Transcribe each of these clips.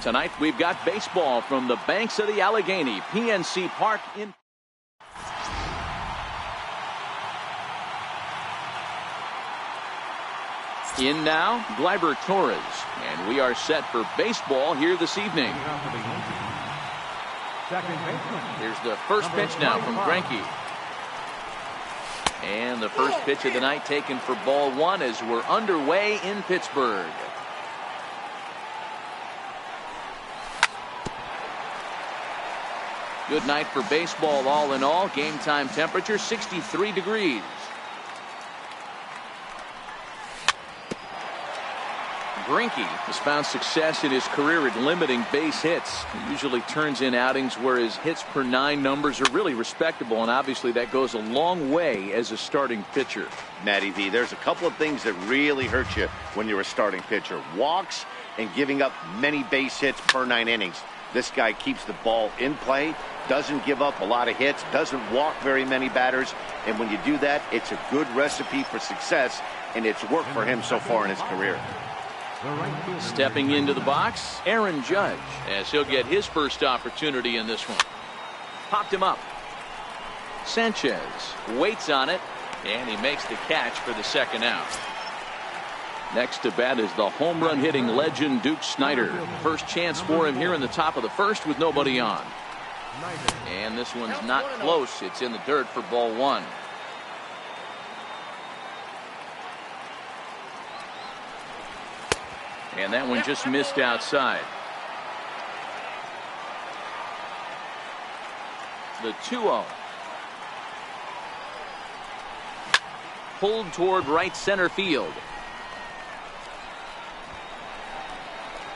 Tonight we've got baseball from the banks of the Allegheny, PNC Park in. In now, Gleyber Torres, and we are set for baseball here this evening. Here's the first pitch now from Greinke. And the first pitch of the night taken for ball one as we're underway in Pittsburgh. Good night for baseball all in all. Game time temperature 63 degrees. Greinke has found success in his career at limiting base hits. He usually turns in outings where his hits per 9 numbers are really respectable, and obviously that goes a long way as a starting pitcher. Matty V, there's a couple of things that really hurt you when you're a starting pitcher. Walks and giving up many base hits per 9 innings. This guy keeps the ball in play, doesn't give up a lot of hits, doesn't walk very many batters, and when you do that, it's a good recipe for success, and it's worked for him so far in his career. Stepping into the box, Aaron Judge, as he'll get his first opportunity in this one. Popped him up. Sanchez waits on it, and he makes the catch for the second out. Next to bat is the home run hitting legend Duke Snider. First chance for him here in the top of the first with nobody on. And this one's not close. It's in the dirt for ball one. And that one just missed outside. The 2-0. Pulled toward right center field.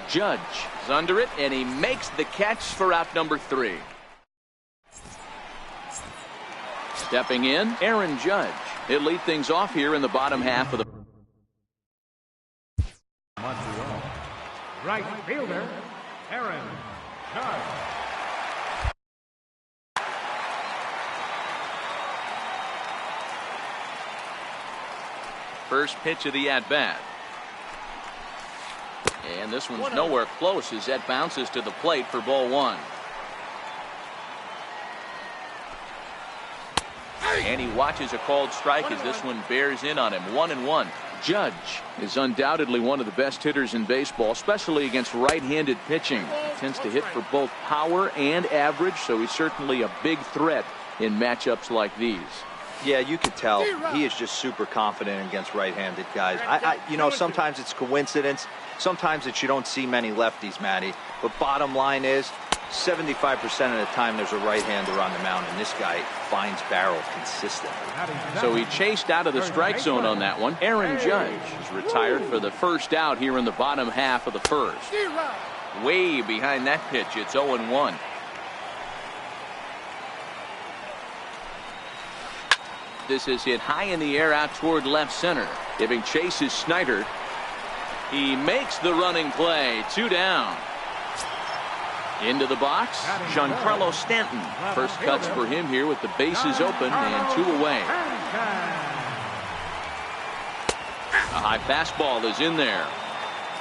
Judge is under it, and he makes the catch for out number 3. Stepping in, Aaron Judge. He'll lead things off here in the bottom half of the. Right fielder, Aaron Judge. First pitch of the at-bat. And this one's nowhere close as that bounces to the plate for ball one. And he watches a called strike as this one bears in on him. 1-1. Judge is undoubtedly one of the best hitters in baseball, especially against right-handed pitching. He tends to hit for both power and average, so he's certainly a big threat in matchups like these. Yeah, you could tell he is just super confident against right-handed guys. You know, sometimes it's coincidence. Sometimes it's you don't see many lefties, Matty. But bottom line is, 75% of the time there's a right-hander on the mound, and this guy finds barrel consistently. So he chased out of the strike zone on that one. Aaron Judge is retired for the first out here in the bottom half of the first. Way behind that pitch, it's 0-1. This is hit high in the air out toward left center. Giving chase is Snider. He makes the running play. 2 down. Into the box, Giancarlo Stanton. First cuts for him here with the bases open and 2 away. A high fastball is in there.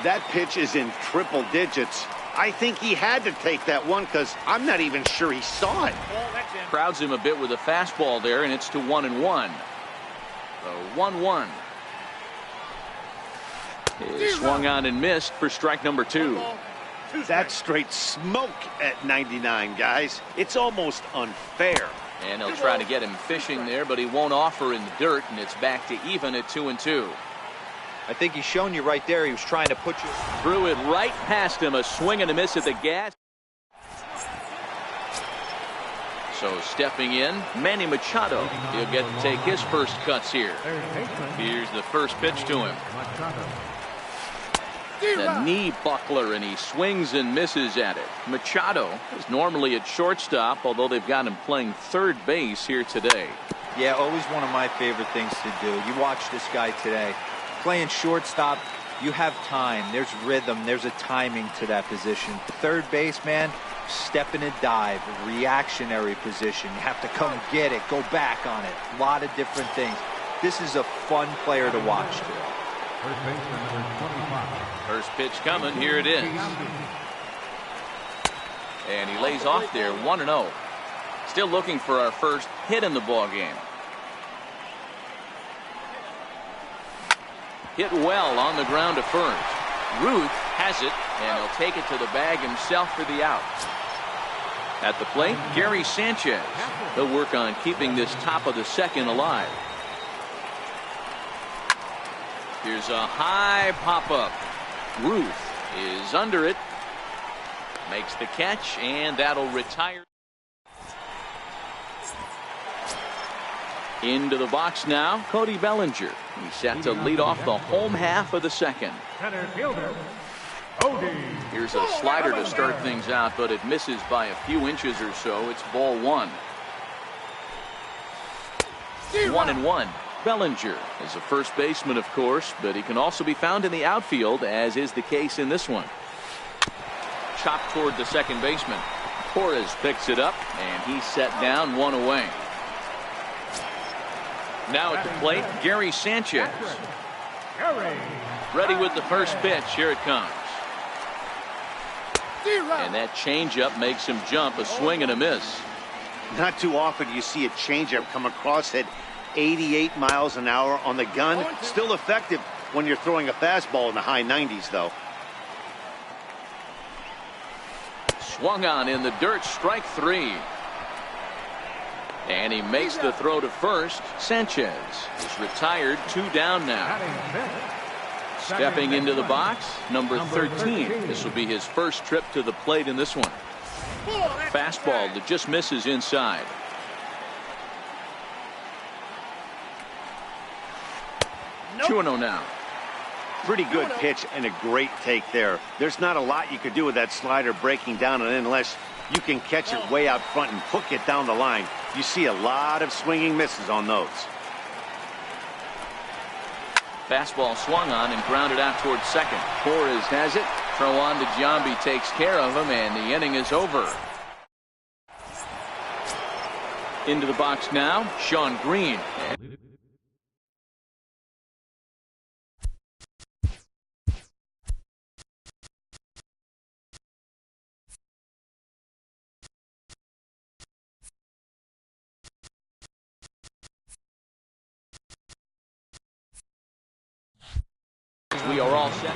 That pitch is in triple digits. I think he had to take that one because I'm not even sure he saw it. Crowds him a bit with a fastball there, and it's to 1-1. So 1-1. He swung on and missed for strike number 2. That's straight smoke at 99, guys. It's almost unfair. And he'll try to get him fishing there, but he won't offer in the dirt, and it's back to even at 2-2. I think he's shown you right there. He was trying to put you. Threw it right past him. A swing and a miss at the gas. So stepping in, Manny Machado. He'll get to take his first cuts here. Here's the first pitch to him. The knee buckler, and he swings and misses at it. Machado is normally at shortstop, although they've got him playing third base here today. Yeah, always one of my favorite things to do. You watch this guy today. Playing shortstop, you have time. There's rhythm. There's a timing to that position. Third base, man, step in and dive. Reactionary position. You have to come get it. Go back on it. A lot of different things. This is a fun player to watch today. First pitch coming. Here it is. And he lays off there, 1-0. Still looking for our first hit in the ball game. Hit well on the ground to first. Ruth has it, and he'll take it to the bag himself for the out. At the plate, Gary Sanchez. He'll work on keeping this top of the second alive. Here's a high pop-up. Ruth is under it. Makes the catch, and that'll retire. Into the box now, Cody Bellinger. He's set to lead off the home half of the second. Center fielder, Cody. Here's a slider to start things out, but it misses by a few inches or so. It's ball one. 1-1. Bellinger is a first baseman, of course, but he can also be found in the outfield, as is the case in this one. Chopped toward the second baseman. Torres picks it up, and he's set down, one away. Now at the plate, Gary Sanchez. Ready with the first pitch. Here it comes. And that changeup makes him jump. A swing and a miss. Not too often you see a changeup come across at 88 miles an hour on the gun. Still effective when you're throwing a fastball in the high 90s, though. Swung on in the dirt, strike three. And he makes the throw to first. Sanchez is retired, 2 down now. Stepping into the box, number 13. This will be his first trip to the plate in this one. Fastball that just misses inside. Nope. 2-0 now. Pretty good pitch and a great take there. There's not a lot you could do with that slider breaking down and in unless you can catch it way out front and hook it down the line. You see a lot of swinging misses on those. Fastball swung on and grounded out towards second. Torres has it. Throw on to Giambi, takes care of him, and the inning is over. Into the box now, Sean Green. We are all set.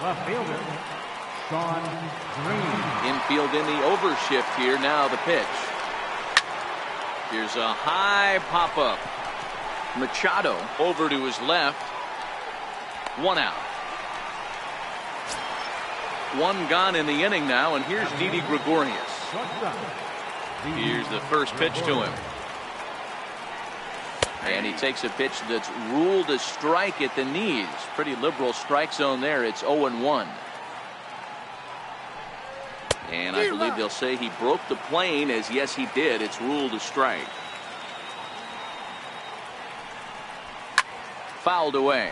Left fielder, Sean Green. Infield in the overshift here. Now the pitch. Here's a high pop-up. Machado over to his left. 1 out. 1 gone in the inning now, and here's Didi Gregorius. Here's the first pitch to him. And he takes a pitch that's ruled a strike at the knees. Pretty liberal strike zone there. It's 0-1. And I believe they'll say he broke the plane, as yes he did. It's ruled a strike. Fouled away.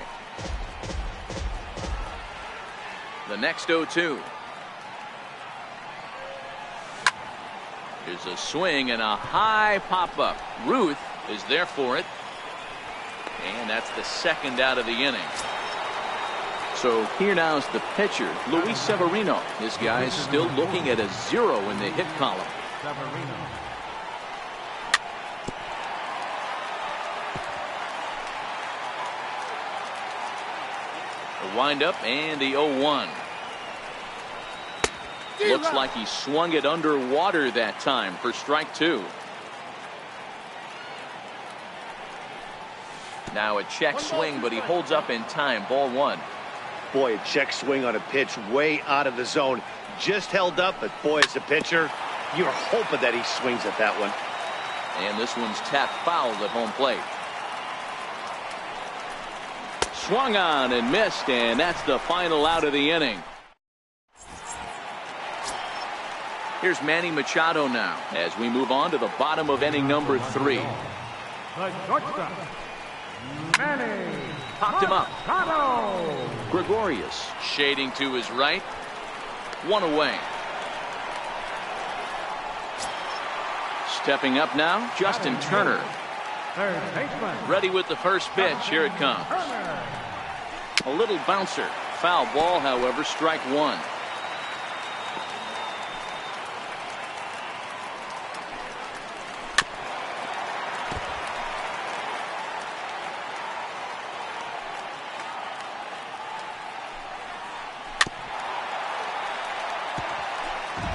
The next 0-2. Here's a swing and a high pop-up. Ruth is there for it. And that's the second out of the inning. So here now is the pitcher, Luis Severino. This guy is still looking at a 0 in the hit column. Severino. The windup and the 0-1. Looks like he swung it underwater that time for strike 2. Now a check swing, but he holds up in time. Ball 1. Boy, a check swing on a pitch way out of the zone. Just held up, but boy, as a pitcher, you're hoping that he swings at that one. And this one's tapped foul at home plate. Swung on and missed, and that's the final out of the inning. Here's Manny Machado now as we move on to the bottom of inning number 3. The shortstop, Manny Popped him up. Machado. Gregorius shading to his right. 1 away. Stepping up now, Justin Turner. Third baseman. Ready with the first pitch. Here it comes. Turner. A little bouncer. Foul ball, however, strike 1.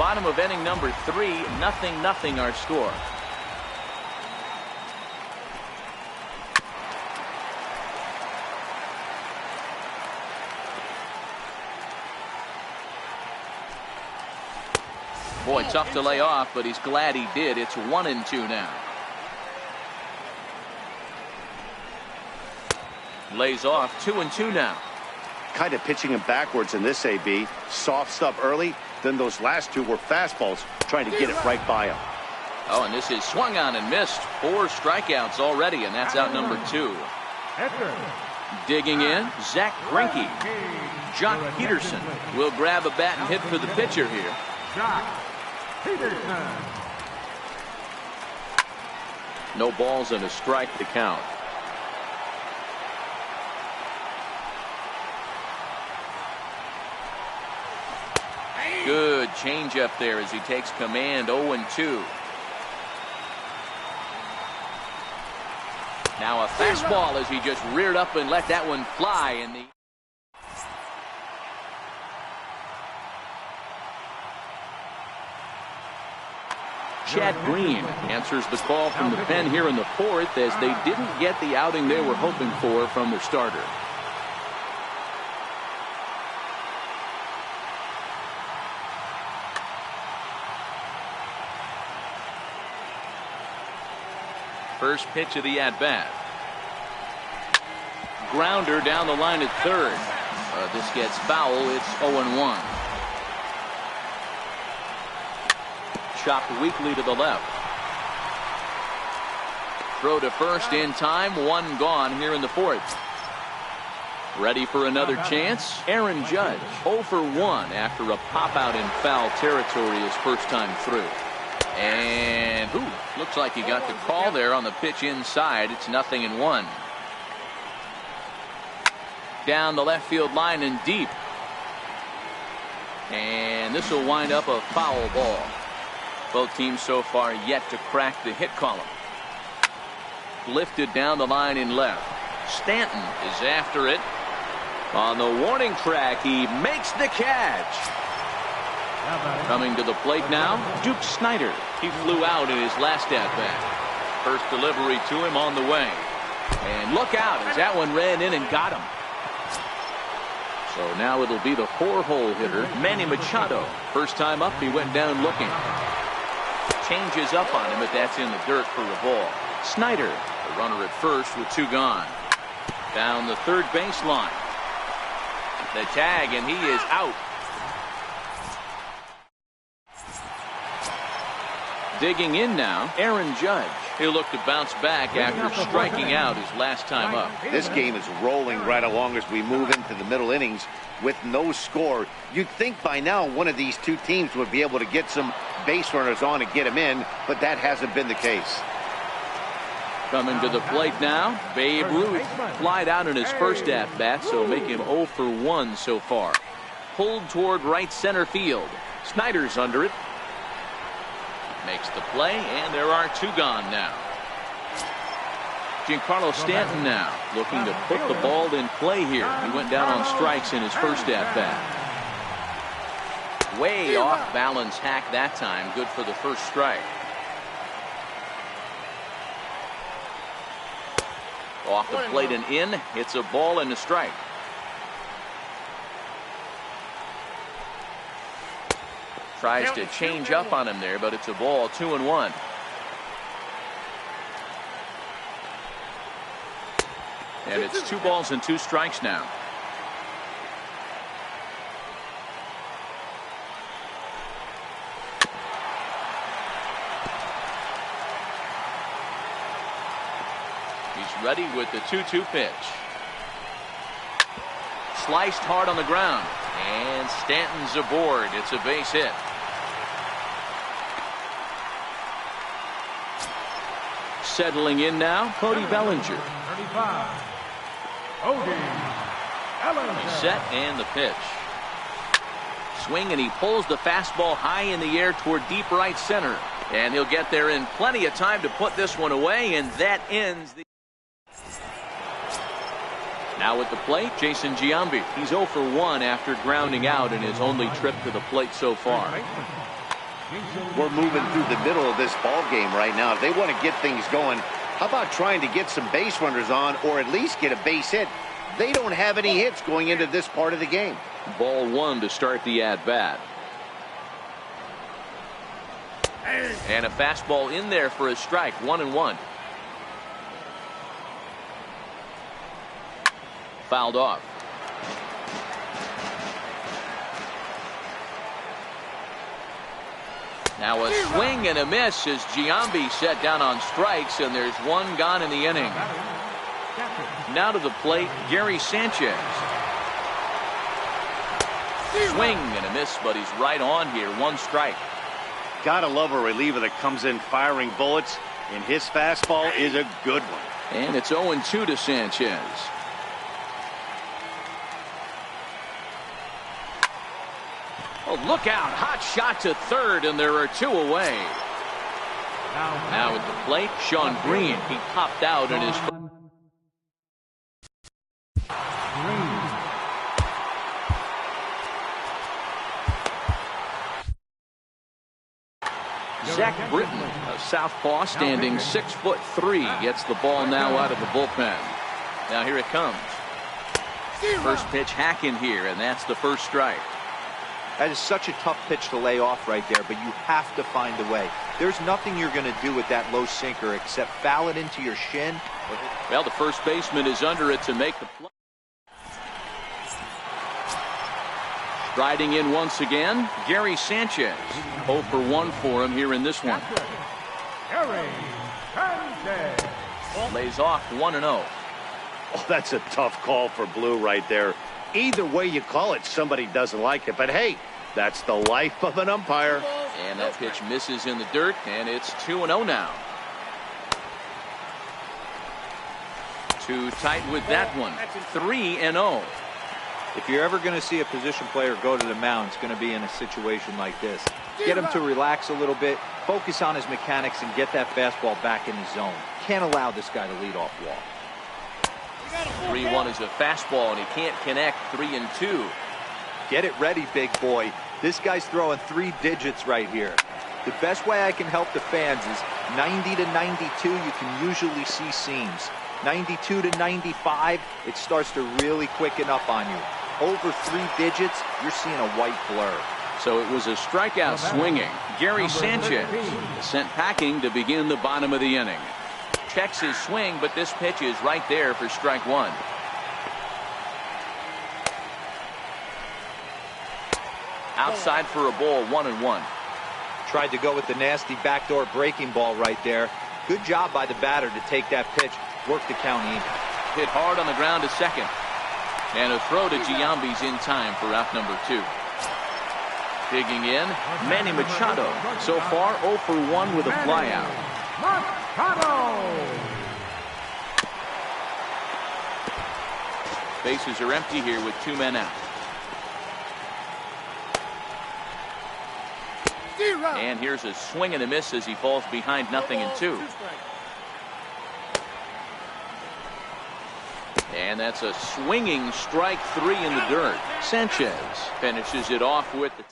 bottom of inning number 3, 0-0 our score. Boy, tough to lay off, but he's glad he did. It's 1-2 now. Lays off 2-2 now. Kind of pitching him backwards in this AB. Soft stuff early, then those last two were fastballs, trying to get it right by him. Oh, and this is swung on and missed. 4 strikeouts already, and that's out number 2. Digging in, Zach Greinke. Jock Peterson will grab a bat and hit for the pitcher here. No balls and a strike to count. Good changeup there as he takes command. 0-2. Now a fastball as he just reared up and let that one fly in the Chad Green answers the call from the pen here in the 4th as they didn't get the outing they were hoping for from their starter. First pitch of the at-bat. Grounder down the line at 3rd. This gets foul. It's 0-1. Chopped weakly to the left. Throw to first in time. 1 gone here in the 4th. Ready for another chance. Aaron Judge 0 for 1 after a pop out in foul territory his first time through. And looks like he got the call there on the pitch inside. It's 0-1. Down the left field line and deep. And this will wind up a foul ball. Both teams so far yet to crack the hit column. Lifted down the line in left. Stanton is after it. On the warning track, he makes the catch. Coming to the plate now, Duke Snider. He flew out in his last at-bat. First delivery to him on the way. And look out as that one ran in and got him. So now it'll be the 4-hole hitter, Manny Machado. First time up, he went down looking. Changes up on him, but that's in the dirt for a ball. Snider, the runner at first with 2 gone. Down the third baseline. The tag, and he is out. Digging in now, Aaron Judge. He'll look to bounce back after striking out his last time up. This game is rolling right along as we move into the middle innings with no score. You'd think by now one of these two teams would be able to get some base runners on and get them in, but that hasn't been the case. Coming to the plate now, Babe Ruth flied out in his first at-bat, so make him 0 for 1 so far. Pulled toward right center field. Snider's under it. Makes the play, and there are 2 gone now. Giancarlo Stanton now looking to put the ball in play here. He went down on strikes in his first at-bat. Way off balance hack that time. Good for the first strike. Off the plate and in. It's a ball and a strike. Tries to change up on him there, but it's a ball. 2-1. And it's 2 balls and 2 strikes now. He's ready with the 2-2 pitch. Sliced hard on the ground. And Stanton's aboard. It's a base hit. Settling in now, Cody Bellinger. 35. Cody Bellinger. He's set and the pitch. Swing and he pulls the fastball high in the air toward deep right center. And he'll get there in plenty of time to put this one away, and that ends the. Now at the plate, Jason Giambi. He's 0 for 1 after grounding out in his only trip to the plate so far. We're moving through the middle of this ball game right now. If they want to get things going, how about trying to get some base runners on or at least get a base hit? They don't have any hits going into this part of the game. Ball one to start the at-bat. And a fastball in there for a strike. 1-1. Fouled off. Now a swing and a miss as Giambi set down on strikes, and there's one gone in the inning. Now to the plate, Gary Sanchez. Swing and a miss, but he's right on here. One strike. Gotta love a reliever that comes in firing bullets, and his fastball is a good one. And it's 0-2 to Sanchez. Oh, look out. Hot shot to third, and there are two away. Now at the plate, Sean Green. He popped out in his... Zach Britton, a southpaw standing 6'3", gets the ball now out of the bullpen. Now here it comes. First pitch hacking here, and that's the first strike. That is such a tough pitch to lay off right there, but you have to find a way. There's nothing you're going to do with that low sinker except foul it into your shin. Well, the first baseman is under it to make the play. Riding in once again, Gary Sanchez. 0 for 1 for him here in this one. Gary Sanchez. Lays off 1-0. Oh, that's a tough call for Blue right there. Either way you call it, somebody doesn't like it. But hey, that's the life of an umpire. And that pitch misses in the dirt, and it's 2-0 now. Too tight with that one. 3-0. If you're ever going to see a position player go to the mound, it's going to be in a situation like this. Get him to relax a little bit, focus on his mechanics, and get that fastball back in the zone. Can't allow this guy to lead off walk. 3-1 is a fastball, and he can't connect. 3-2. Get it ready, big boy. This guy's throwing 3 digits right here. The best way I can help the fans is 90 to 92, you can usually see seams. 92 to 95, it starts to really quicken up on you. Over 3 digits, you're seeing a white blur. So it was a strikeout swinging. Gary Sanchez sent packing to begin the bottom of the inning. Checks his swing, but this pitch is right there for strike one. Outside for a ball, 1-1. Tried to go with the nasty backdoor breaking ball right there. Good job by the batter to take that pitch, work the count even. Hit hard on the ground to second. And a throw to Giambi's in time for out number 2. Digging in, Manny Machado. So far 0 for 1 with a flyout. Machado. Bases are empty here with 2 men out. And here's a swing and a miss as he falls behind 0-2. And that's a swinging strike 3 in the dirt. Sanchez finishes it off with the...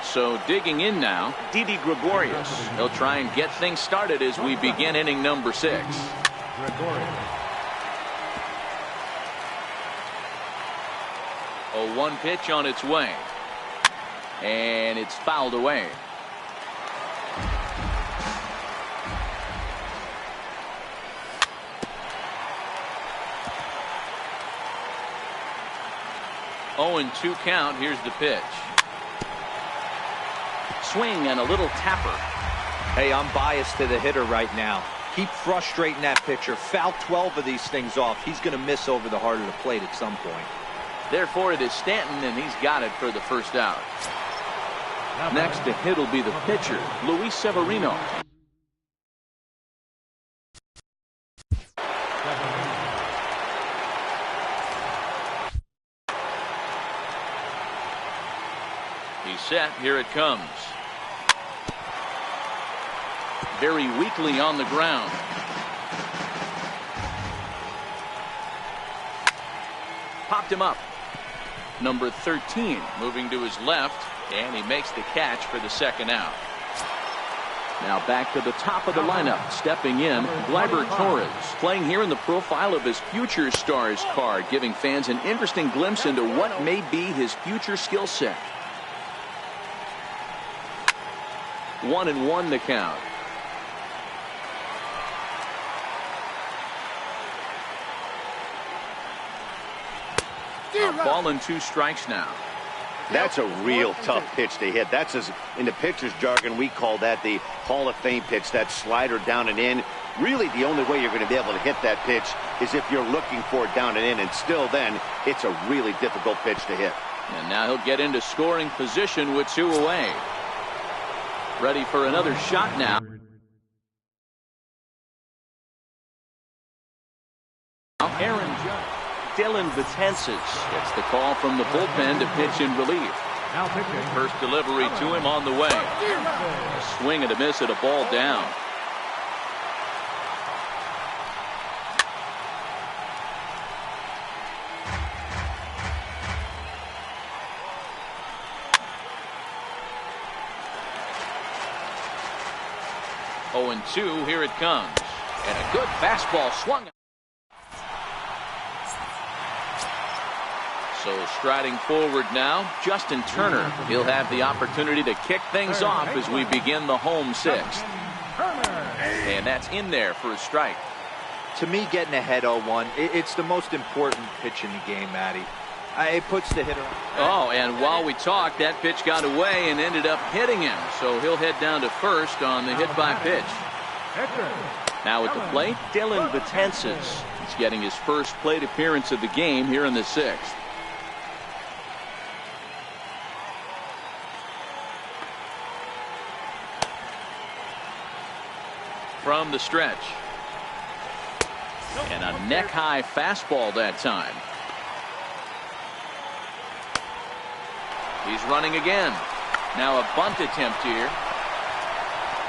So digging in now, Didi Gregorius. He'll try and get things started as we begin inning number 6. A 1 pitch on its way. And it's fouled away. Oh, and 2 count. Here's the pitch. Swing and a little tapper. Hey, I'm biased to the hitter right now. Keep frustrating that pitcher. Foul 12 of these things off. He's going to miss over the heart of the plate at some point. Therefore, it is Stanton, and he's got it for the first out. Next to hit will be the pitcher, Luis Severino. He's set. Here it comes. Very weakly on the ground. Popped him up. Number 13 moving to his left. And he makes the catch for the second out. Now back to the top of the lineup. Stepping in, Gleyber Torres, playing here in the profile of his future stars card, giving fans an interesting glimpse into what may be his future skill set. 1-1 the count. Ball and 2 strikes now. That's a real tough pitch to hit. That's, as in the pitcher's jargon, we call that the Hall of Fame pitch, that slider down and in. Really, the only way you're going to be able to hit that pitch is if you're looking for it down and in, and still then, it's a really difficult pitch to hit. And now he'll get into scoring position with 2 away. Ready for another shot now. Aaron Judge. Dylan Betances gets the call from the bullpen to pitch in relief. First delivery to him on the way. A swing and a miss at a ball down. Oh, and 2, here it comes. And a good fastball swung. So striding forward now, Justin Turner. He'll have the opportunity to kick things off as we begin the home 6th. And that's in there for a strike. To me, getting ahead 0-1, it's the most important pitch in the game, Matty. It puts the hitter. Oh, and while we talked, that pitch got away and ended up hitting him. So he'll head down to first on the hit by pitch. Now at the plate, Dylan Betances. He's getting his first plate appearance of the game here in the 6th. From the stretch. And a neck-high fastball that time. He's running again. Now a bunt attempt here.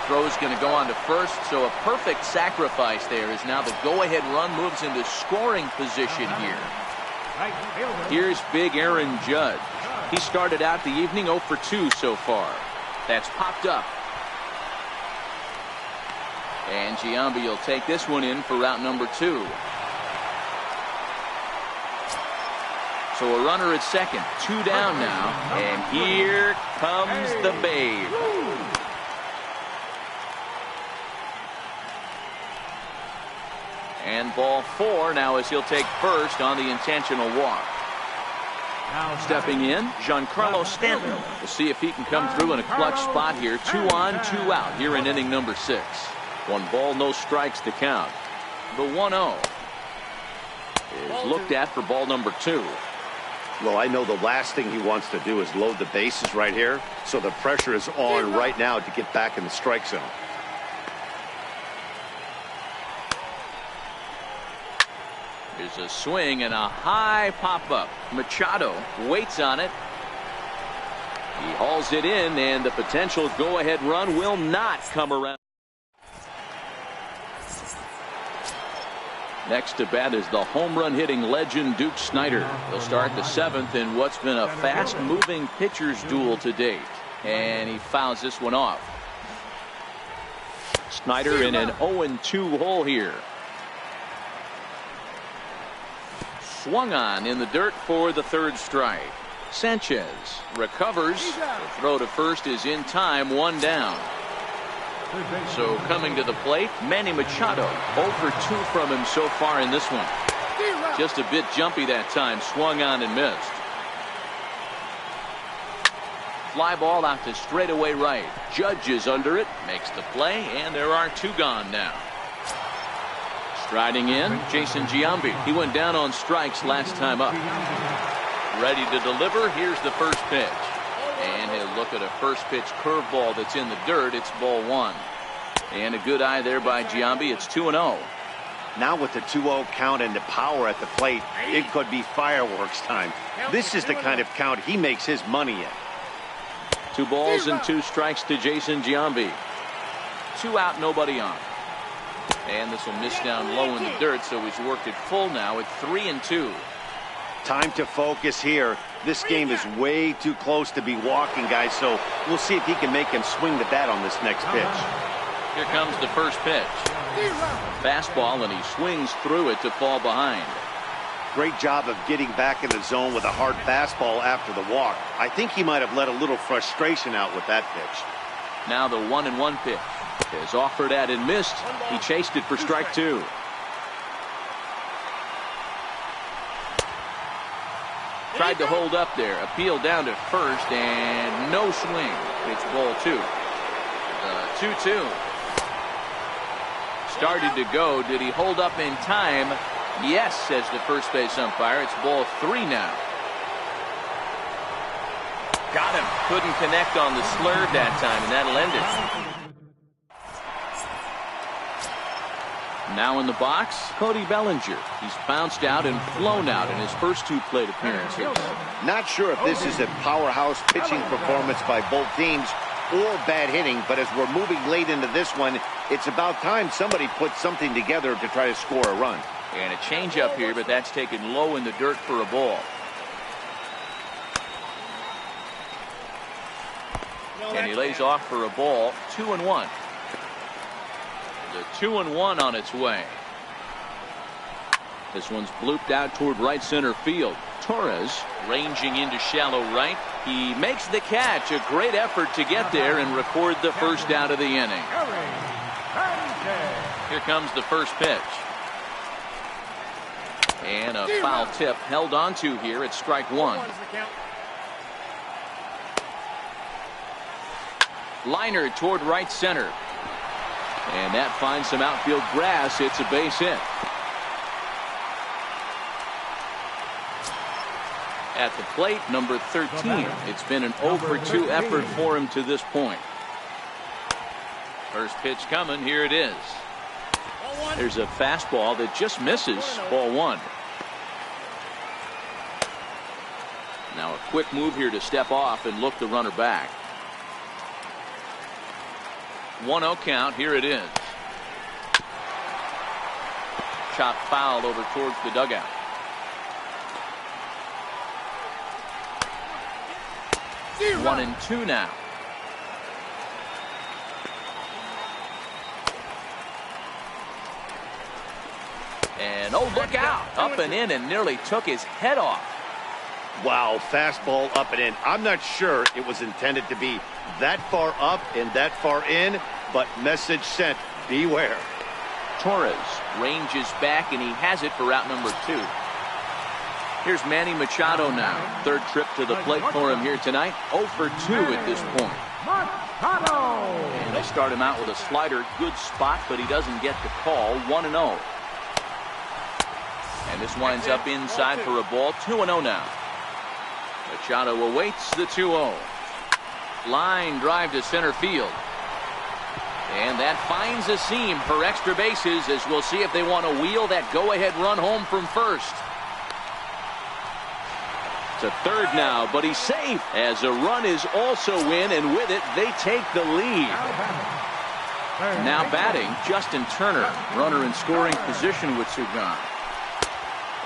Throw's going to go on to first, so a perfect sacrifice there as now the go-ahead run moves into scoring position here. Here's big Aaron Judge. He started out the evening 0 for 2 so far. That's popped up. And Giambi will take this one in for route number 2. So a runner at second, 2 down now, and here comes the Babe. And ball 4 now as he'll take first on the intentional walk. Stepping in, Giancarlo Stanton. We'll see if he can come through in a clutch spot here. 2 on, 2 out here in inning number 6. 1 ball, no strikes to count. The 1-0 is looked at for ball number 2. Well, I know the last thing he wants to do is load the bases right here, so the pressure is on right now to get back in the strike zone. There's a swing and a high pop-up. Machado waits on it. He hauls it in, and the potential go-ahead run will not come around. Next to bat is the home run hitting legend Duke Snider. He'll start the 7th in what's been a fast-moving pitcher's duel to date. And he fouls this one off. Snider in an 0-2 hole here. Swung on in the dirt for the 3rd strike. Sanchez recovers. The throw to first is in time, 1 down. So coming to the plate, Manny Machado. 0 for 2 from him so far in this one. Just a bit jumpy that time. Swung on and missed. Fly ball out to straightaway right. Judge is under it. Makes the play, and there are 2 gone now. Striding in, Jason Giambi. He went down on strikes last time up. Ready to deliver. Here's the first pitch. And he'll look at a first pitch curveball that's in the dirt. It's ball 1. And a good eye there by Giambi. It's 2-0. Now with the 2-0 count and the power at the plate, it could be fireworks time. This is the kind of count he makes his money in. 2 balls and 2 strikes to Jason Giambi. 2 out, nobody on. And this will miss down low in the dirt, so he's worked it full now at 3-2. Time to focus here. This game is way too close to be walking, guys, so we'll see if he can make him swing the bat on this next pitch. Here comes the first pitch. Fastball, and he swings through it to fall behind. Great job of getting back in the zone with a hard fastball after the walk. I think he might have let a little frustration out with that pitch. Now the 1-1 pitch is offered at and missed. He chased it for strike two. Tried to hold up there. Appeal down to first, and no swing. It's ball two. 2-2. Started to go. Did he hold up in time? Yes, says the first base umpire. It's ball three now. Got him. Couldn't connect on the slurve that time, and that'll end it. Now in the box, Cody Bellinger. He's bounced out and flown out in his first two plate appearances. Not sure if this is a powerhouse pitching performance by both teams or bad hitting, but as we're moving late into this one, it's about time somebody put something together to try to score a run. And a changeup here, but that's taken low in the dirt for a ball. And he lays off for a ball. 2-1. The 2-1 on its way. This one's blooped out toward right center field. Torres ranging into shallow right. He makes the catch. A great effort to get there and record the first out of the inning. Here comes the first pitch. And a foul tip held onto here at strike one. Liner toward right center. And that finds some outfield grass. It's a base hit. At the plate, number 13. It's been an 0 for 2 effort for him to this point. First pitch coming. Here it is. There's a fastball that just misses. Ball one. Now a quick move here to step off and look the runner back. 1-0 count. Here it is. Chopped foul over towards the dugout. One and two now. And oh, look out. Up and in and nearly took his head off. Wow, fastball up and in. I'm not sure it was intended to be that far up and that far in, but message sent. Beware. Torres ranges back, and he has it for route number 2. Here's Manny Machado now. Third trip to the plate for him here tonight. 0 for 2 at this point. Machado! And they start him out with a slider. Good spot, but he doesn't get the call. 1-0. And this winds up inside for a ball. 2-0 now. Machado awaits the 2-0. Line drive to center field. And that finds a seam for extra bases, as we'll see if they want to wheel that go-ahead run home from first. To third now, but he's safe as a run is also in, and with it, they take the lead. Now batting, Justin Turner. Runner in scoring position with Sugan.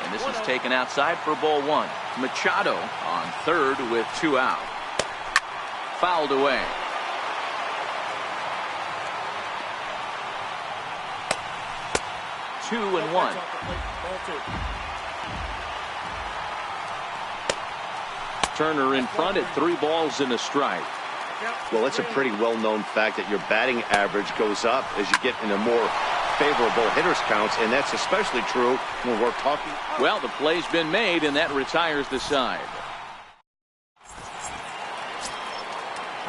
And this is taken outside for ball one. Machado on third with 2 out. Fouled away. Two and one. Turner in front at 3 balls and a strike. Well, it's a pretty well-known fact that your batting average goes up as you get into more favorable hitters counts, and that's especially true when we're talking. Well, the play's been made, and that retires the side.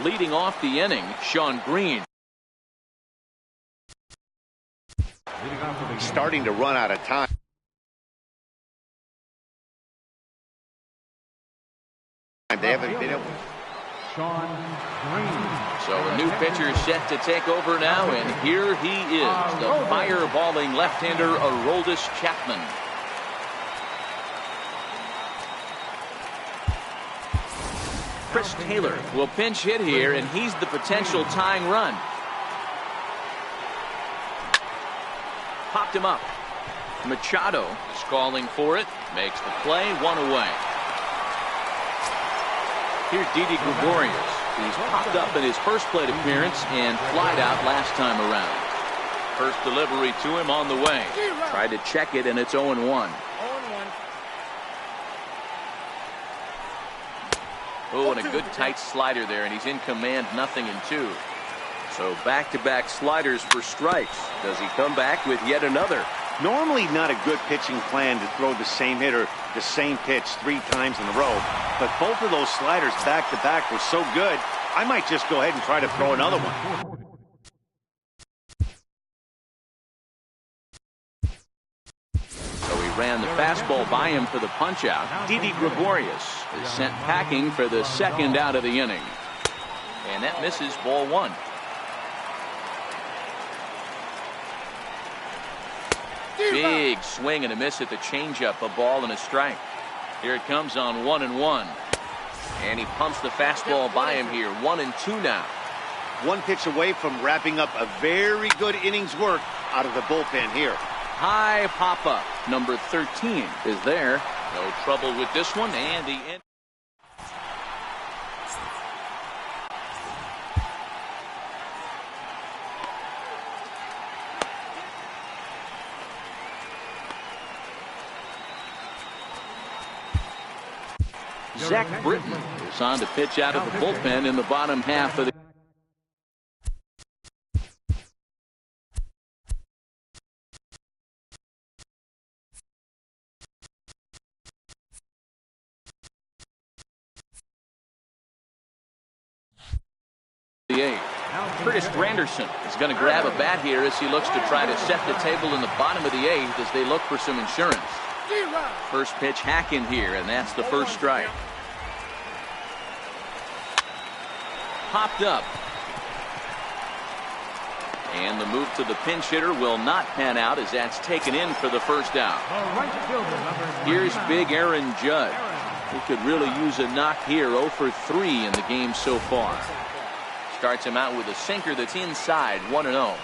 Leading off the inning, Sean Green. Starting to run out of time. They haven't been able. Sean Green. So a new pitcher set to take over now, and here he is, the fireballing left-hander Aroldis Chapman. Chris Taylor will pinch hit here, and he's the potential tying run. Popped him up. Machado is calling for it. Makes the play, 1 away. Here's Didi Gregorius. He's popped up in his first plate appearance and flied out last time around. First delivery to him on the way. Tried to check it, and it's 0-1. Oh, and a good tight slider there, and he's in command, 0-2. So back-to-back sliders for strikes. Does he come back with yet another? Normally not a good pitching plan to throw the same hitter the same pitch 3 times in a row, but both of those sliders back-to-back were so good, I might just go ahead and try to throw another one. So he ran the fastball by him for the punch-out. Didi Gregorius is sent packing for the second out of the inning. And that misses, ball 1. Big swing and a miss at the changeup, a ball and a strike. Here it comes on 1-1. And he pumps the fastball by him here, 1-2 now. 1 pitch away from wrapping up a very good innings work out of the bullpen here. High pop-up, number 13 is there. No trouble with this one, and the end. Zach Britton is on to pitch out of the bullpen in the bottom half of the eighth. Curtis Granderson is going to grab a bat here as he looks to try to set the table in the bottom of the 8th as they look for some insurance. First pitch hack in here, and that's the first strike. Popped up. And the move to the pinch hitter will not pan out as that's taken in for the first out. Here's big Aaron Judge. He could really use a knock here. 0 for 3 in the game so far. Starts him out with a sinker that's inside, 1-0.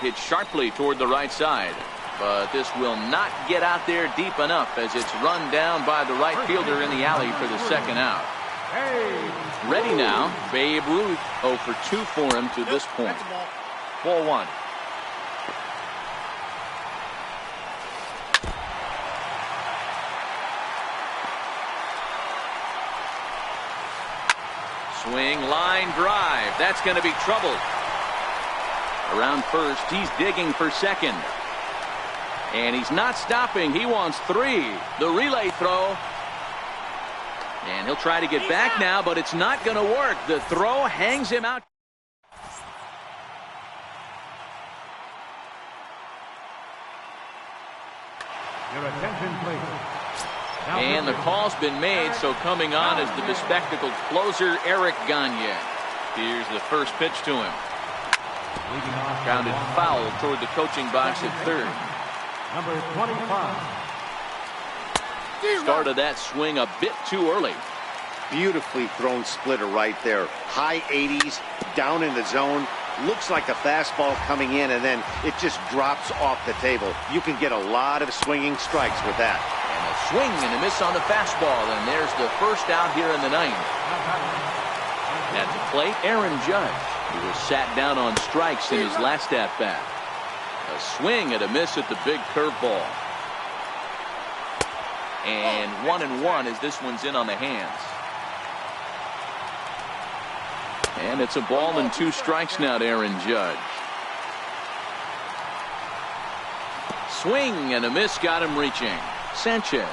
Hit sharply toward the right side. But this will not get out there deep enough as it's run down by the right fielder in the alley for the second out. Ready now, Babe Ruth. 0 for 2 for him to this point. Ball 1. Swing, line drive. That's going to be trouble. Around first, he's digging for second. And he's not stopping. He wants 3. The relay throw. And he'll try to get back now, but it's not going to work. The throw hangs him out. Your attention, please. And the call's been made, so coming on is the bespectacled closer, Eric Gagne. Here's the first pitch to him. Grounded foul toward the coaching box at third. Number 25. Started that swing a bit too early. Beautifully thrown splitter right there. High 80s, down in the zone. Looks like a fastball coming in, and then it just drops off the table. You can get a lot of swinging strikes with that. And a swing and a miss on the fastball, and there's the first out here in the 9th. At the plate, Aaron Judge, who was sat down on strikes in his last at-bat. A swing and a miss at the big curveball. And 1-1 as this one's in on the hands. And it's a ball and 2 strikes now to Aaron Judge. Swing and a miss got him reaching. Sanchez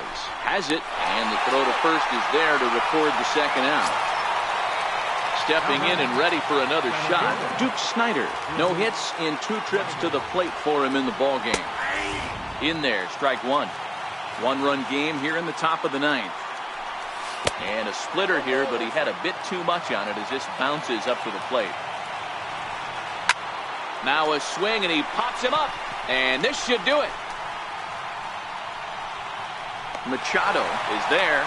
has it, and the throw to first is there to record the second out. Stepping in and ready for another shot, Duke Snider. No hits in 2 trips to the plate for him in the ball game. In there, strike 1. 1-run game here in the top of the 9th. And a splitter here, but he had a bit too much on it as this bounces up to the plate. Now a swing, and he pops him up, and this should do it. Machado is there,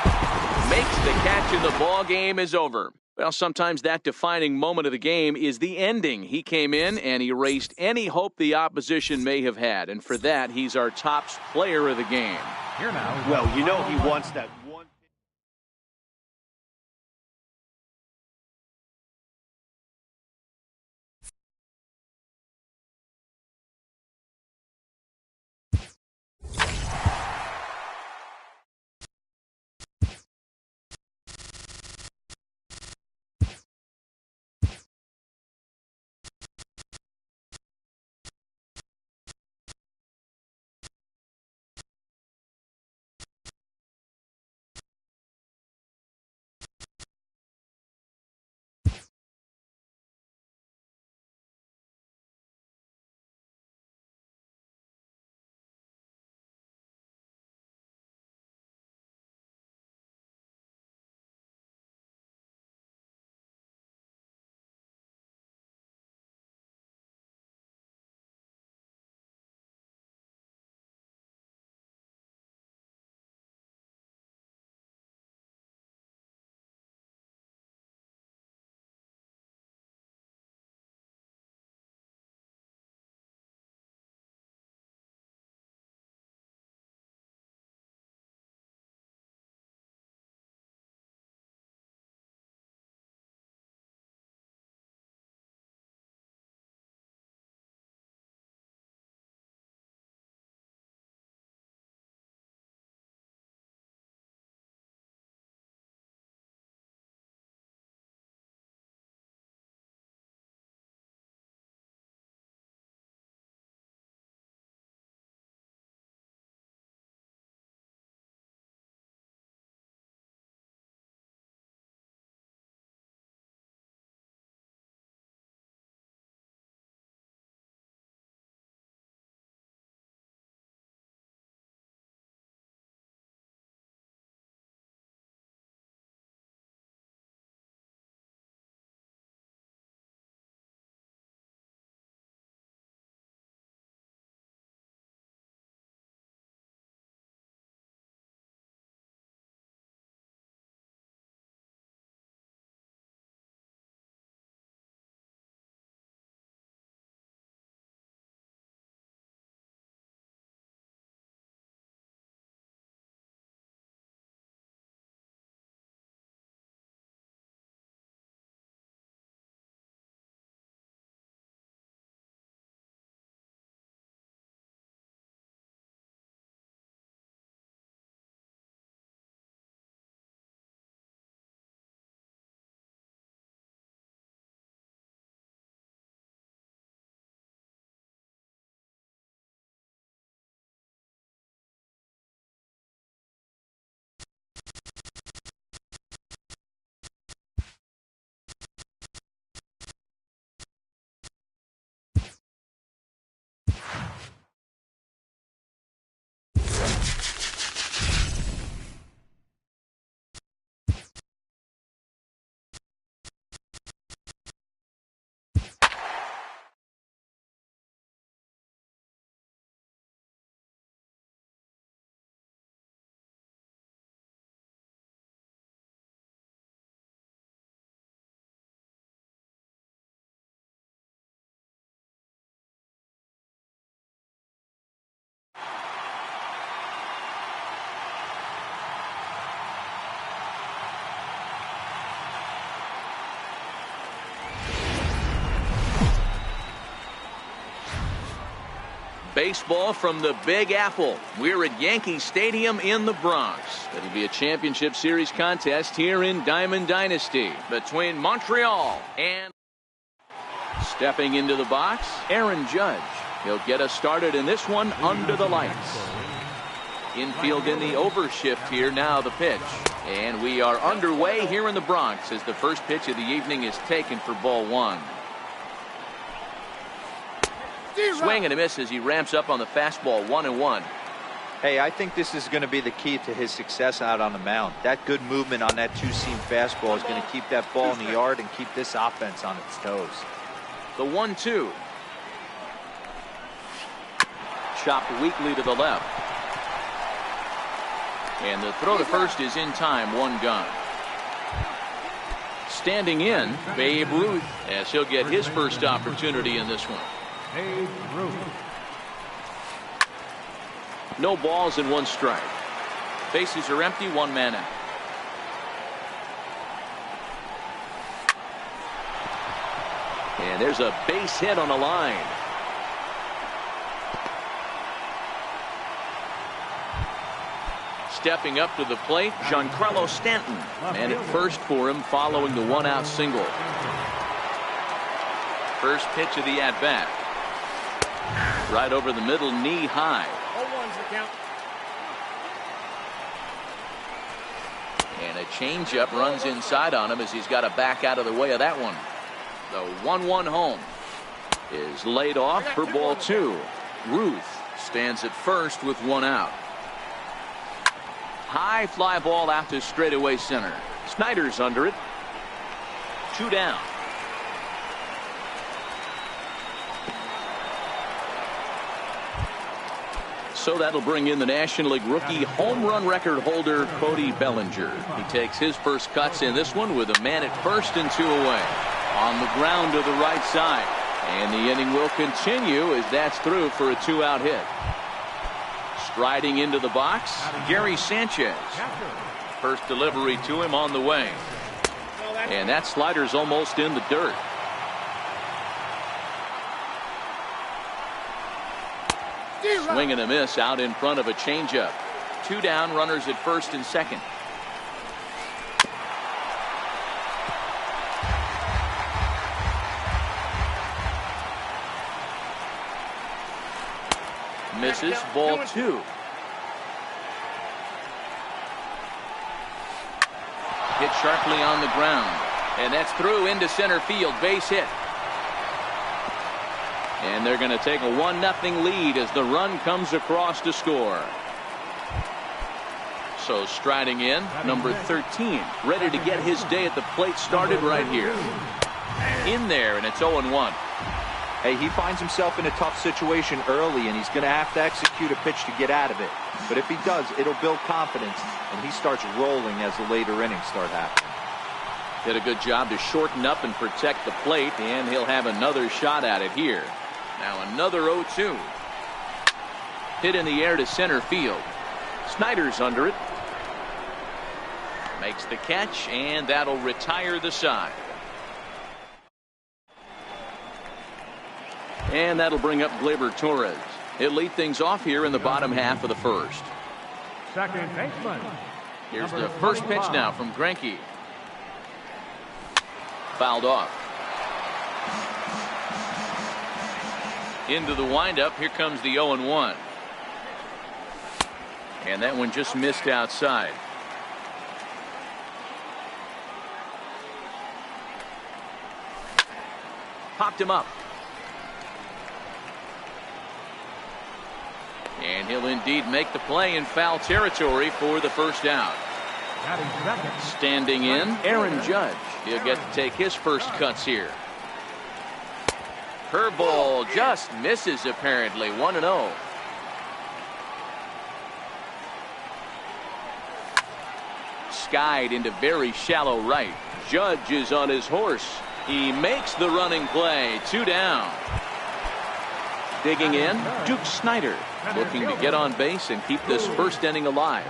makes the catch, and the ball game is over. Well, sometimes that defining moment of the game is the ending. He came in and erased any hope the opposition may have had. And for that, he's our top player of the game. Here now. Well, you know he wants that one. Baseball from the Big Apple. We're at Yankee Stadium in the Bronx. It'll be a championship series contest here in Diamond Dynasty between Montreal and... Stepping into the box, Aaron Judge. He'll get us started in this one under the lights. Infield in the overshift here, now the pitch. And we are underway here in the Bronx as the first pitch of the evening is taken for ball one. Swing and a miss as he ramps up on the fastball, 1-1. Hey, I think this is going to be the key to his success out on the mound. That good movement on that two-seam fastball is going to keep that ball in the yard and keep this offense on its toes. The 1-2. Chopped weakly to the left. And the throw to first is in time, one gone. Standing in, Babe Ruth, as he'll get his first opportunity in this one. Babe Ruth. No balls and 1 strike. Bases are empty, 1 man out. And there's a base hit on the line. Stepping up to the plate, Giancarlo Stanton. And at first for him following the 1-out single. First pitch of the at-bat. Right over the middle, knee high. 0-1's the count. And a changeup runs inside on him as he's got to back out of the way of that one. The 1-1 home is laid off for ball 2. Ruth stands at first with 1 out. High fly ball out to straightaway center. Snyder's under it. 2 down. So that'll bring in the National League rookie home run record holder Cody Bellinger. He takes his first cuts in this one with a man at first and 2 away. On the ground to the right side. And the inning will continue as that's through for a 2-out hit. Striding into the box, Gary Sanchez. First delivery to him on the way. And that slider's almost in the dirt. Swing and a miss out in front of a changeup. 2 down, runners at first and second. Misses, ball 2. Hit sharply on the ground. And that's through into center field. Base hit. And they're going to take a 1-0 lead as the run comes across to score. So striding in, number 13, ready to get his day at the plate started right here. In there, and it's 0-1. Hey, he finds himself in a tough situation early, and he's going to have to execute a pitch to get out of it. But if he does, it'll build confidence, and he starts rolling as the later innings start happening. Did a good job to shorten up and protect the plate, and he'll have another shot at it here. Now another 0-2. Hit in the air to center field. Snyder's under it. Makes the catch, and that'll retire the side. And that'll bring up Gleyber Torres. He'll lead things off here in the bottom half of the first. Second baseman. Here's the first pitch now from Greinke. Fouled off. Into the windup. Here comes the 0-1. And that one just missed outside. Popped him up. And he'll indeed make the play in foul territory for the first out. Standing in, Aaron Judge. He'll get to take his first cuts here. Curveball just misses apparently. 1-0. Skied into very shallow right. Judge is on his horse. He makes the running play. 2 down. Digging in, Duke Snider, looking to get on base and keep this first inning alive.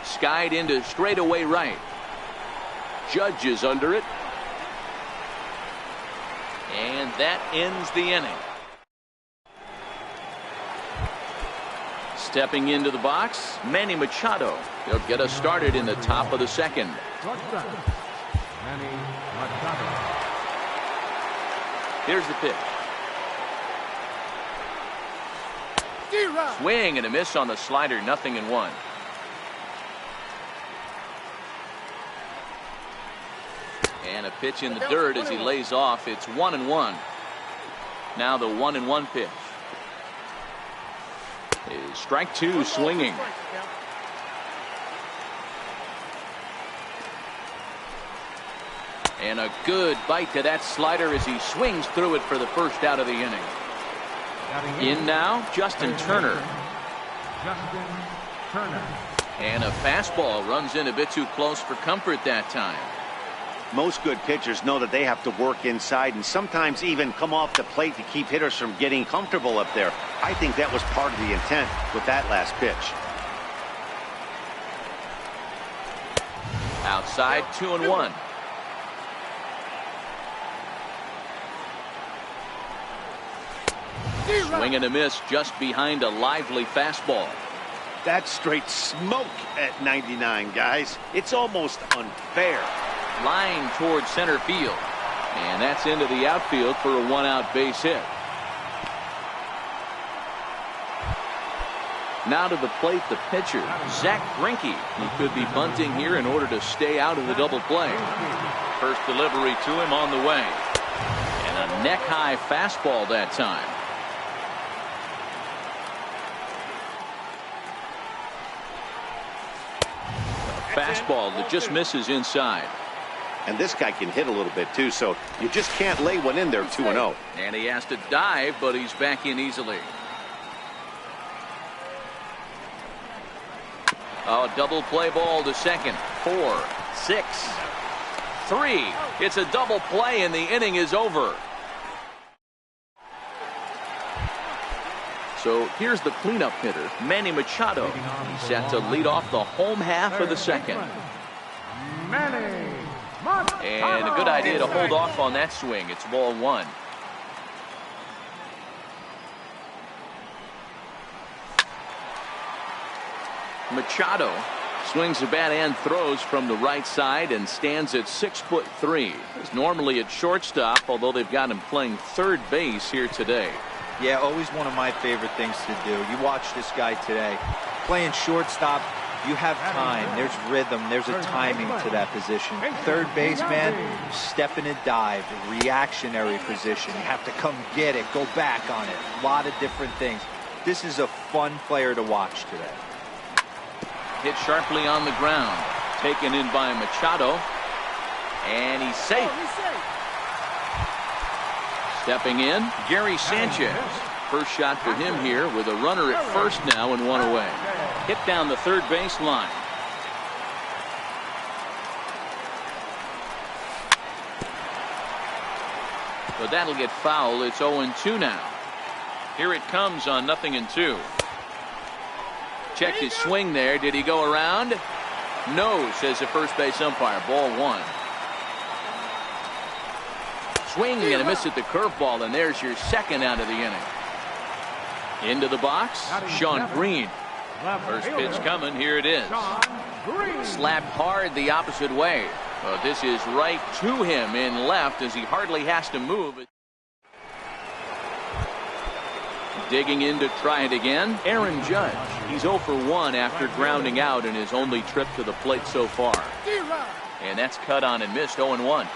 Skied into straightaway right. Judge is under it. And that ends the inning. Stepping into the box, Manny Machado. He'll get us started in the top of the second. Manny Machado. Here's the pitch. Swing and a miss on the slider. 0-1. And a pitch in the dirt as he lays off. It's 1-1. Now the 1-1 pitch. Is strike 2 swinging. And a good bite to that slider as he swings through it for the first out of the inning. In now, Justin Turner. Justin Turner. And a fastball runs in a bit too close for comfort that time. Most good pitchers know that they have to work inside and sometimes even come off the plate to keep hitters from getting comfortable up there. I think that was part of the intent with that last pitch. Outside, 2-1. Swing and a miss just behind a lively fastball. That's straight smoke at 99, guys. It's almost unfair. Line towards center field. And that's into the outfield for a one-out base hit. Now to the plate, the pitcher, Zach Greinke. He could be bunting here in order to stay out of the double play. First delivery to him on the way. And a neck-high fastball that time. A fastball that just misses inside. And this guy can hit a little bit too, so you just can't lay one in there 2-0. And he has to dive, but he's back in easily. Oh, double play ball to second. 4, 6, 3. It's a double play and the inning is over. So here's the cleanup hitter, Manny Machado. He's set to lead off the home half of the second. And a good idea to hold off on that swing. It's ball 1. Machado swings the bat and throws from the right side and stands at 6'3". He's normally at shortstop, although they've got him playing third base here today. Yeah, always one of my favorite things to do. You watch this guy today. Playing shortstop, you have time. There's rhythm. There's a timing to that position. Third baseman, step in and dive. Reactionary position. You have to come get it. Go back on it. A lot of different things. This is a fun player to watch today. Hit sharply on the ground. Taken in by Machado. And he's safe. Stepping in, Gary Sanchez. First shot for him here with a runner at first now and one away. Hit down the third base line. But that'll get foul. It's 0-2 now. Here it comes on 0-2. Checked his swing there. Did he go around? No, says the first base umpire. Ball 1. Swing and a miss at the curveball, and there's your second out of the inning. Into the box, Sean Green. First pitch coming. Here it is. Slapped hard the opposite way. But this is right to him in left as he hardly has to move. Digging in to try it again, Aaron Judge. He's 0 for 1 after grounding out in his only trip to the plate so far. And that's cut on and missed. 0-1.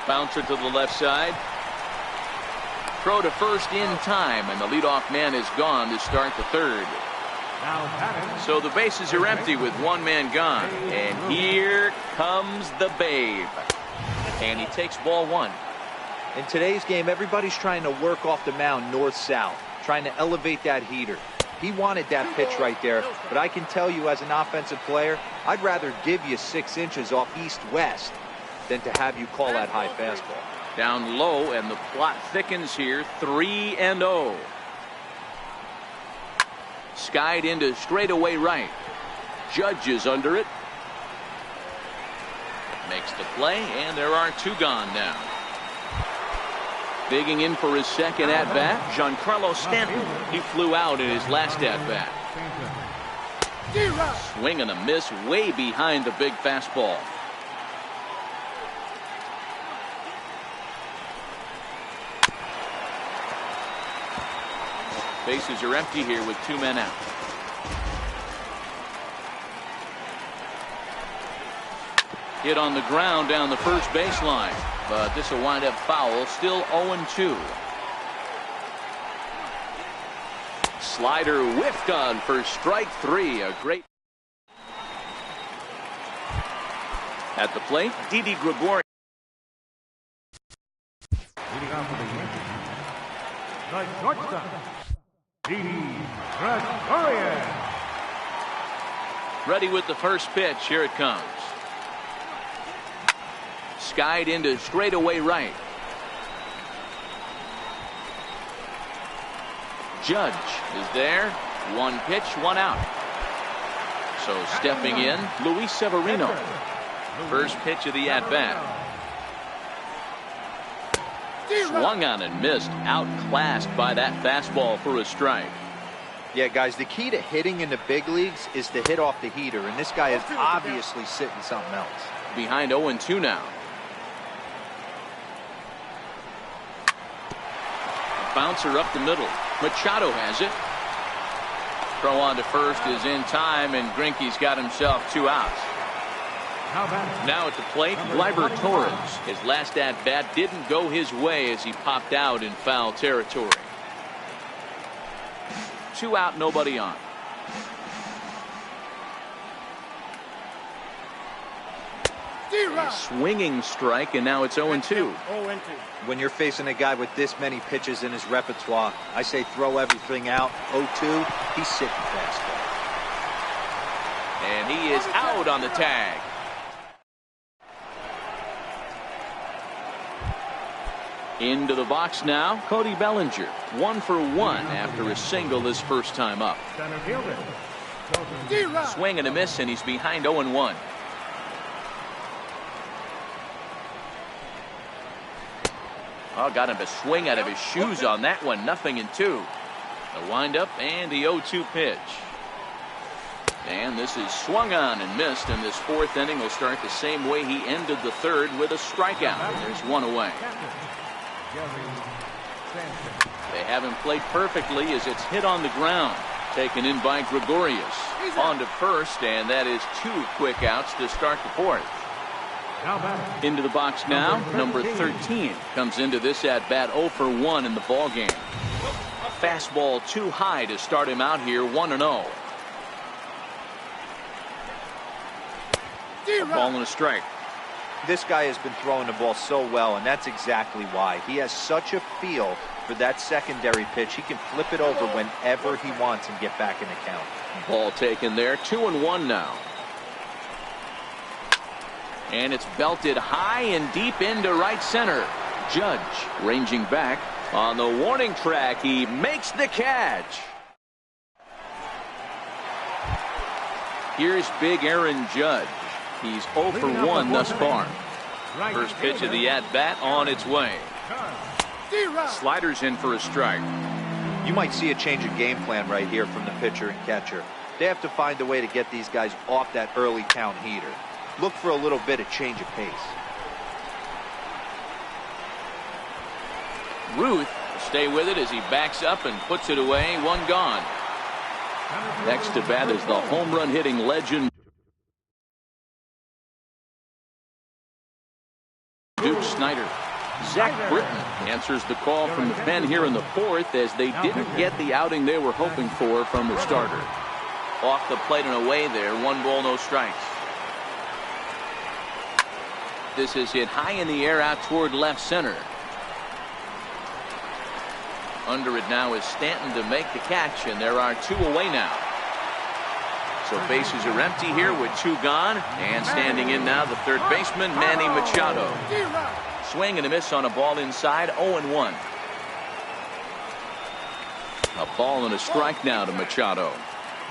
Bouncer to the left side. Throw to first in time, and the leadoff man is gone to start the third. So the bases are empty with one man gone. And here comes the Babe. And he takes ball 1. In today's game, everybody's trying to work off the mound north-south, trying to elevate that heater. He wanted that pitch right there, but I can tell you as an offensive player, I'd rather give you 6 inches off east-west than to have you call that high fastball. Down low, and the plot thickens here. 3-0. Skied into straightaway right. Judge is under it. Makes the play, and there are 2 gone now. Digging in for his second at-bat, Giancarlo Stanton. He flew out in his last at-bat. Swing and a miss way behind the big fastball. Bases are empty here with 2 men out. Hit on the ground down the first baseline, but this will wind up foul. Still 0-2. Slider whiffed on for strike 3. A great at the plate. Didi Gregorius. Leading off for the Yankees, The shortstop, Didi Gregorius. Ready with the first pitch. Here it comes. Skied into straightaway right. Judge is there. One pitch, one out. So stepping in, Luis Severino. First pitch of the at-bat. Swung on and missed. Outclassed by that fastball for a strike. Yeah, guys, the key to hitting in the big leagues is to hit off the heater, and this guy is obviously sitting something else. Behind 0-2 now. Bouncer up the middle. Machado has it. Throw on to first is in time, and Greinke's got himself 2 outs. Now at the plate, Gleyber Torres. His last at-bat didn't go his way as he popped out in foul territory. 2 out, nobody on. A swinging strike, and now it's 0-2. When you're facing a guy with this many pitches in his repertoire, I say throw everything out. 0-2, he's sitting fastball. And he is out on the tag. Into the box now, Cody Bellinger. 1 for 1 after a single his first time up. Swing and a miss, and he's behind 0-1. Oh, got him to swing out of his shoes on that one. 0-2. The windup and the 0-2 pitch. And this is swung on and missed, and this 4th inning will start the same way he ended the 3rd with a strikeout. There's 1 away. They haven't played perfectly as it's hit on the ground. Taken in by Gregorius. On to first, and that is 2 quick outs to start the 4th. Into the box now, number 13 comes into this at bat 0 for 1 in the ball game. Fastball too high to start him out here, 1-0. A ball and a strike. This guy has been throwing the ball so well, and that's exactly why. He has such a feel for that secondary pitch. He can flip it over whenever he wants and get back in the count. Ball taken there, 2-1 now. And it's belted high and deep into right center. Judge ranging back on the warning track. He makes the catch. Here's big Aaron Judge. He's 0 for 1 thus far. First pitch of the at-bat on its way. Sliders in for a strike. You might see a change of game plan right here from the pitcher and catcher. They have to find a way to get these guys off that early count heater. Look for a little bit of change of pace. Ruth will stay with it as he backs up and puts it away. 1 gone. Next to bat is the home run hitting legend Duke Snider. Zach Britton answers the call from the pen here in the 4th as they didn't get the outing they were hoping for from the starter. Off the plate and away there. 1 ball, no strikes. This is hit high in the air out toward left center. Under it now is Stanton to make the catch, and there are 2 away now. So bases are empty here with 2 gone, and standing in now the 3rd baseman, Manny Machado. Swing and a miss on a ball inside, 0-1. A ball and a strike now to Machado.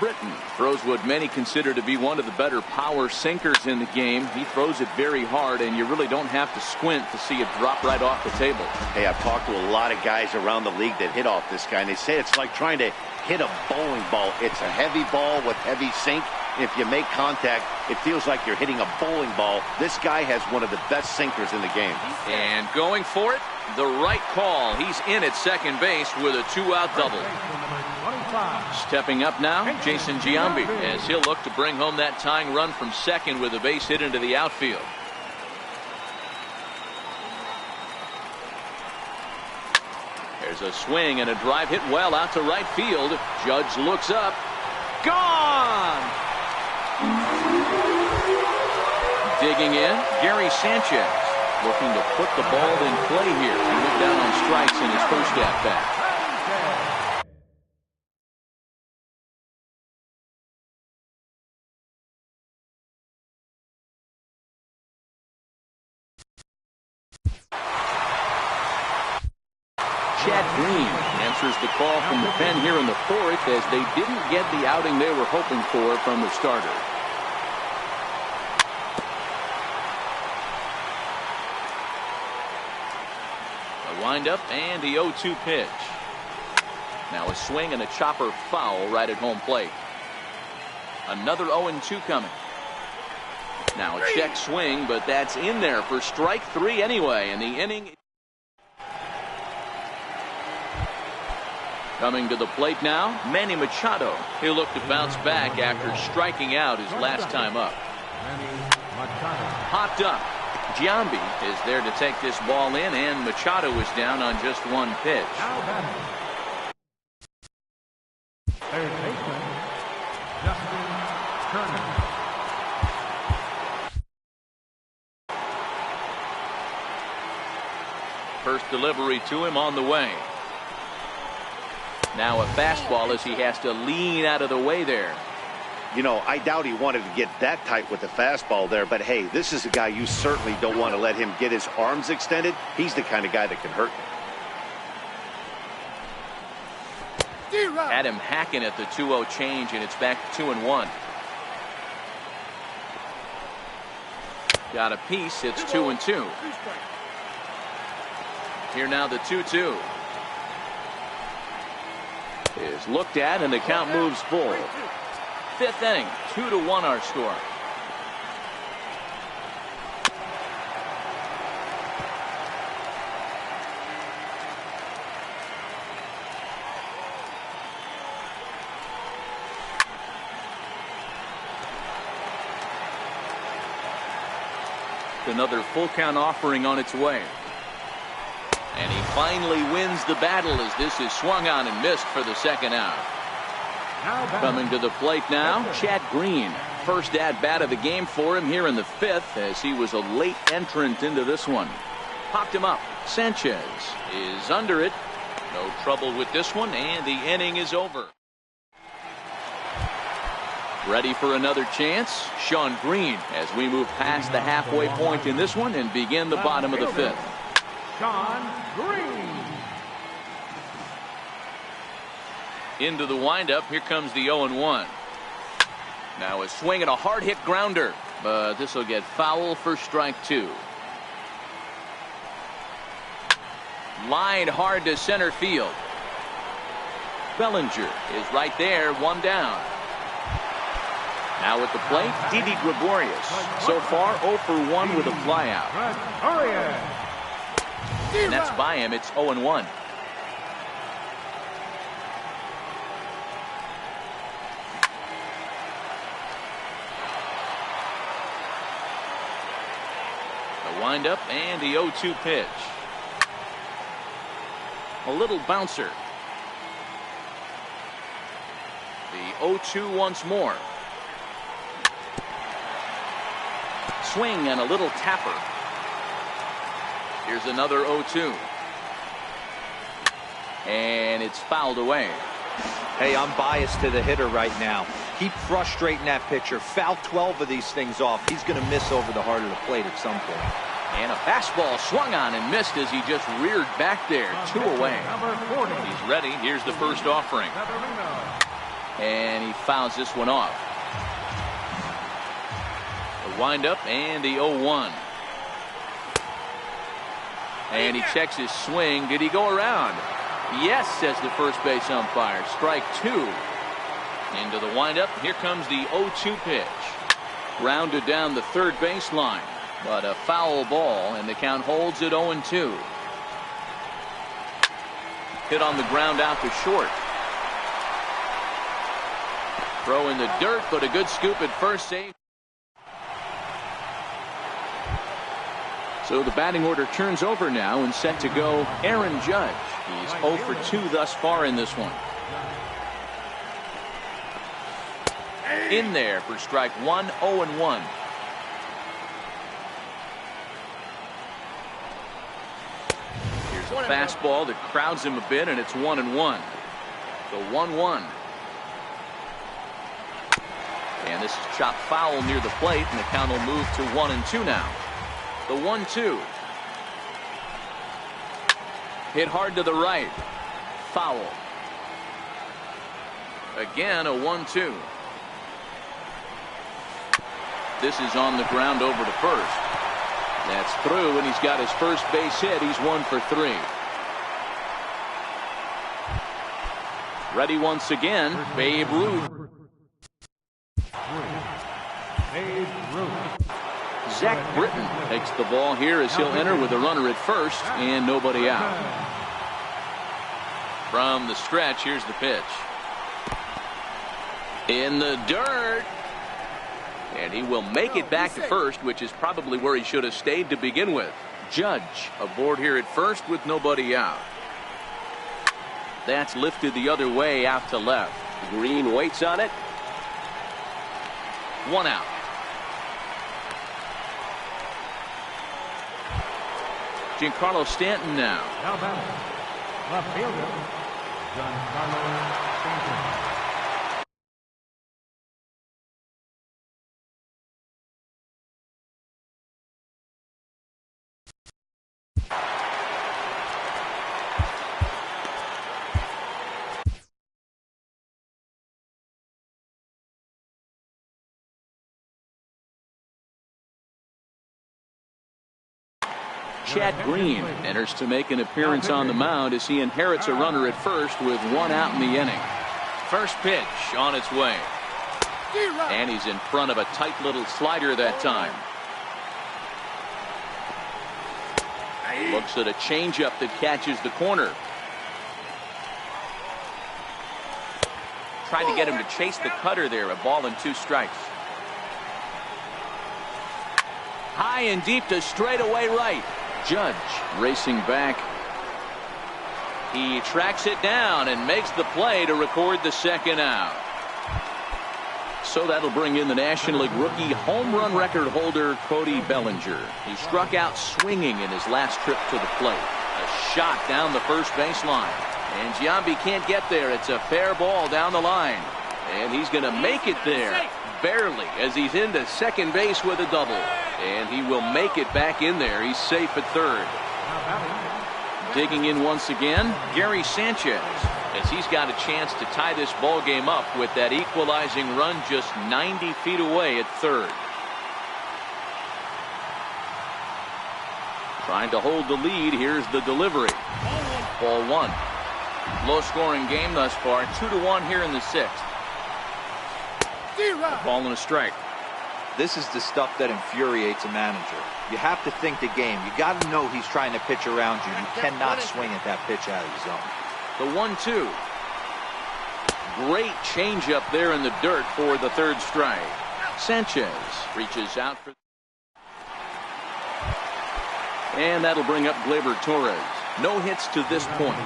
Britton throws what many consider to be one of the better power sinkers in the game. He throws it very hard, and you really don't have to squint to see it drop right off the table. Hey, I've talked to a lot of guys around the league that hit off this guy, and they say it's like trying to hit a bowling ball. It's a heavy ball with heavy sink. If you make contact, it feels like you're hitting a bowling ball. This guy has one of the best sinkers in the game. And going for it, the right call. He's in at second base with a 2-out double. Stepping up now, Jason Giambi, as he'll look to bring home that tying run from second with a base hit into the outfield. There's a swing and a drive hit well out to right field. Judge looks up. Gone! Digging in, Gary Sanchez looking to put the ball in play here. He went down on strikes in his first at bat. Chad Green answers the call from the pen here in the fourth as they didn't get the outing they were hoping for from the starter. The windup and the 0-2 pitch. Now a swing and a chopper foul right at home plate. Another 0-2 coming. Now a check swing, but that's in there for strike three anyway, and the inning. Coming to the plate now, Manny Machado. He'll look to bounce back after striking out his last time up. Popped up. Giambi is there to take this ball in, and Machado is down on just one pitch. Third baseman, Justin Turner. First delivery to him on the way. Now a fastball as he has to lean out of the way there. You know, I doubt he wanted to get that tight with the fastball there, but hey, this is a guy you certainly don't want to let him get his arms extended. He's the kind of guy that can hurt you. Had him hacking at the 2-0 change, and it's back to 2-1. Got a piece. It's 2-2. Here now the 2-2 is looked at, and the count moves full. Fifth inning, 2-1 our score. Another full count offering on its way. And he finally wins the battle as this is swung on and missed for the second out. Coming to the plate now, Chad Green. First at bat of the game for him here in the fifth as he was a late entrant into this one. Popped him up. Sanchez is under it. No trouble with this one, and the inning is over. Ready for another chance, Shawn Green, as we move past the halfway point in this one and begin the bottom of the fifth. Shawn Green. Into the windup. Here comes the 0-1. Now a swing and a hard hit grounder, but this will get foul for strike two. Line hard to center field. Bellinger is right there, one down. Now at the plate, Didi Gregorius. So far 0 for 1 with a flyout. And that's by him. It's 0-1. The windup and the 0-2 pitch. A little bouncer. The 0-2 once more. Swing and a little tapper. Here's another 0-2. And it's fouled away. Hey, I'm biased to the hitter right now. Keep frustrating that pitcher. Foul 12 of these things off. He's going to miss over the heart of the plate at some point. And a fastball swung on and missed as he just reared back there. 2 away. He's ready. Here's the first offering. And he fouls this one off. The windup and the 0-1. And he checks his swing. Did he go around? Yes, says the first base umpire. Strike two. Into the windup. Here comes the 0-2 pitch. Grounded down the third baseline. But a foul ball, and the count holds at 0-2. Hit on the ground out to short. Throw in the dirt, but a good scoop at first. Save. So the batting order turns over now and set to go Aaron Judge. He's 0 for 2 thus far in this one. In there for strike one, 0-1. Here's a fastball that crowds him a bit, and it's 1-1. The 1-1. And this is chopped foul near the plate, and the count will move to 1-2 now. The 1-2. Hit hard to the right. Foul. Again, a 1-2. This is on the ground over to first. That's through, and he's got his first base hit. He's 1 for 3. Ready once again, Babe Ruth. Babe Ruth. Zach Britton takes the ball here as he'll enter with a runner at first and nobody out. From the stretch, here's the pitch. In the dirt. And he will make it back to first, which is probably where he should have stayed to begin with. Judge aboard here at first with nobody out. That's lifted the other way out to left. Green waits on it. 1 out. Giancarlo Stanton now. Now batting, left fielder, Giancarlo Stanton. Chad Green enters to make an appearance on the mound as he inherits a runner at first with 1 out in the inning. First pitch on its way. And he's in front of a tight little slider that time. Looks at a changeup that catches the corner. Tried to get him to chase the cutter there. A ball and 2 strikes. High and deep to straightaway right. Judge racing back. He tracks it down and makes the play to record the 2nd out. So that'll bring in the National League rookie home run record holder Cody Bellinger. He struck out swinging in his last trip to the plate. A shot down the first baseline. And Giambi can't get there. It's a fair ball down the line. And he's going to make it there. Barely, as he's into second base with a double. And he will make it back in there. He's safe at third. Digging in once again, Gary Sanchez, as he's got a chance to tie this ball game up with that equalizing run just 90 feet away at third. Trying to hold the lead. Here's the delivery. Ball 1. Low scoring game thus far. 2-1 here in the 6th. Ball and a strike. This is the stuff that infuriates a manager. You have to think the game. You got to know he's trying to pitch around you. You cannot swing at that pitch out of the zone. The 1-2. Great changeup there in the dirt for the 3rd strike. Sanchez reaches out for. And that'll bring up Gleyber Torres. No hits to this point.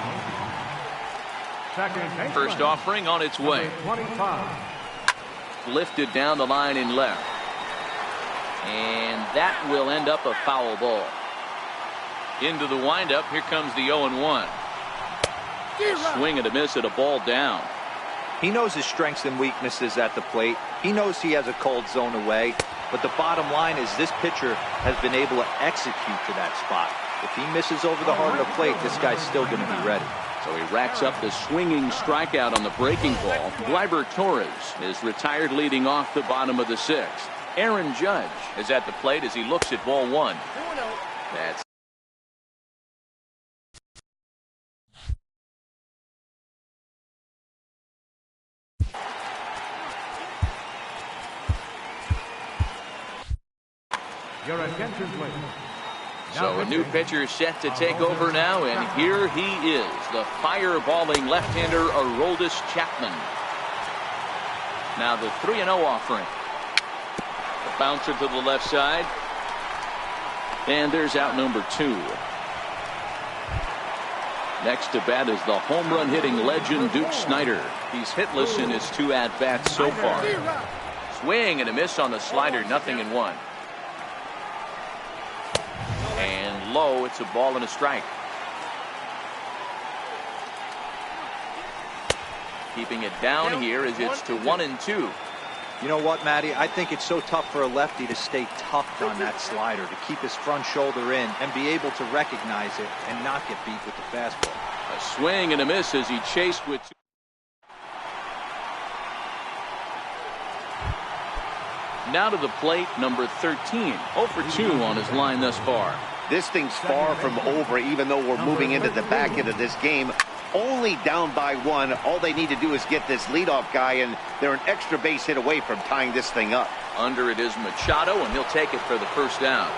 First offering on its way. 25. Lifted down the line in left. And that will end up a foul ball. Into the windup. Here comes the 0-1. Swing and a miss at a ball down. He knows his strengths and weaknesses at the plate. He knows he has a cold zone away. But the bottom line is this pitcher has been able to execute to that spot. If he misses over the heart of the plate, this guy's still going to be ready. So he racks up the swinging strikeout on the breaking ball. Gleyber Torres is retired leading off the bottom of the 6th. Aaron Judge is at the plate as he looks at ball 1. That's Your attention, please. so a new pitcher set to take over now, and here he is, the fireballing left-hander Aroldis Chapman. Now the 3-0 offering. The bouncer to the left side. And there's out number 2. Next to bat is the home run hitting legend Duke Snider. He's hitless in his 2 at-bats so far. Swing and a miss on the slider, 0-1. And low, it's a ball and a strike. Keeping it down here as it's to 1-2. You know what, Matty? I think it's so tough for a lefty to stay tucked on that slider, to keep his front shoulder in and be able to recognize it and not get beat with the fastball. A swing and a miss as he chased with two. Now to the plate, number 13. 0 for 2 on his line thus far. This thing's far from over, even though we're moving into the back end of this game. Only down by 1. All they need to do is get this leadoff guy, and they're an extra base hit away from tying this thing up. Under it is Machado, and he'll take it for the first down.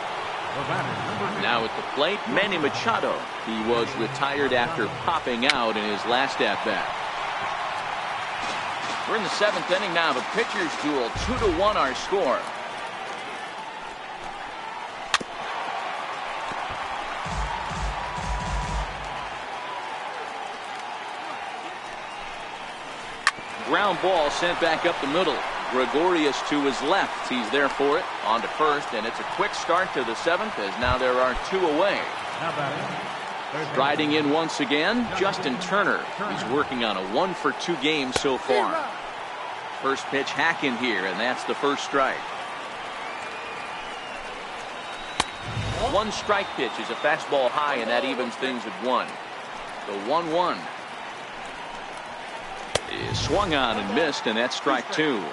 Now at the plate, Manny Machado. He was retired after popping out in his last at-bat. We're in the 7th inning now. The pitchers duel, 2-1 our score. Ground ball sent back up the middle. Gregorius to his left. He's there for it. On to first, and it's a quick start to the 7th as now there are 2 away. Striding in once again, Justin Turner. He's working on a 1 for 2 game so far. First pitch hack in here, and that's the first strike. One strike pitch is a fastball high, and that evens things at 1. The 1-1 is swung on and missed, and that's strike 2.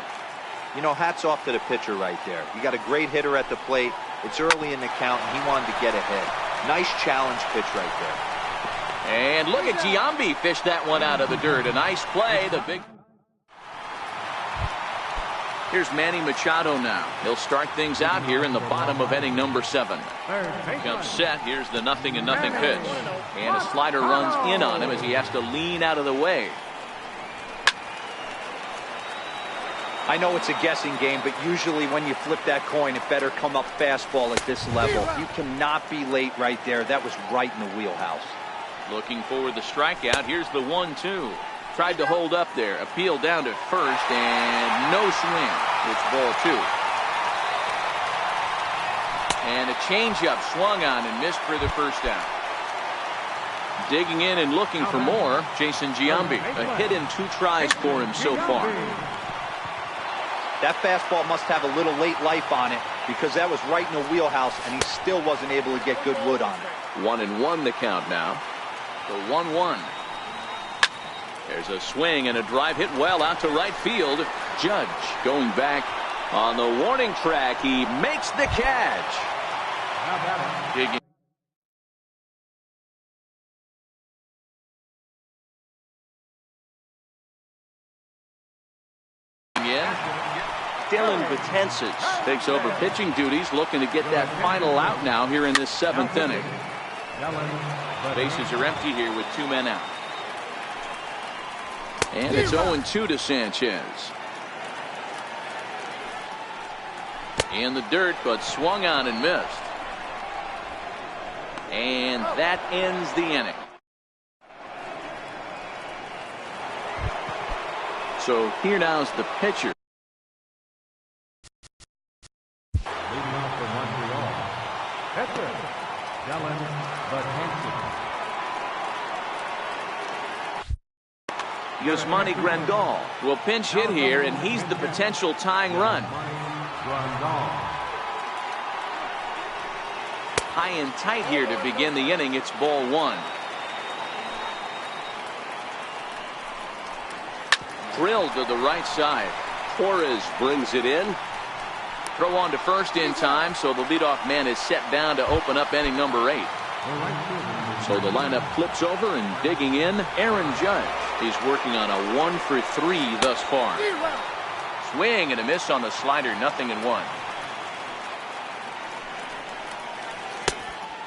You know, hats off to the pitcher right there. You got a great hitter at the plate. It's early in the count, and he wanted to get ahead. Nice challenge pitch right there. And look at Giambi fish that one out of the dirt. A nice play. The big. Here's Manny Machado now. He'll start things out here in the bottom of inning number 7. Comes set. Here's the 0-0 pitch. And a slider runs in on him as he has to lean out of the way. I know it's a guessing game, but usually when you flip that coin, it better come up fastball at this level. You cannot be late right there. That was right in the wheelhouse. Looking for the strikeout. Here's the 1-2. Tried to hold up there. Appeal down to first, and no swing. It's ball 2. And a changeup swung on and missed for the first down. Digging in and looking for more, Jason Giambi. A hit in 2 tries for him so far. That fastball must have a little late life on it because that was right in the wheelhouse, and he still wasn't able to get good wood on it. 1-1 the count now. The 1-1. There's a swing and a drive hit well out to right field. Judge going back on the warning track. He makes the catch. Digging. Dylan Betances takes over pitching duties, looking to get that final out now here in this 7th inning. Bases are empty here with 2 men out. And it's 0-2 to Sanchez. In the dirt, but swung on and missed. And that ends the inning. So here now is the pitcher. Leading off for Montreal, pitcher, Dylan Betances. Yasmani Grandal will pinch hit here, and he's the potential tying run. High and tight here to begin the inning. It's ball 1. Drilled to the right side. Torres brings it in. Throw on to first in time, so the leadoff man is set down to open up inning number 8. So the lineup flips over, and digging in, Aaron Judge. He's working on a 1 for 3 thus far. Swing and a miss on the slider, 0-1.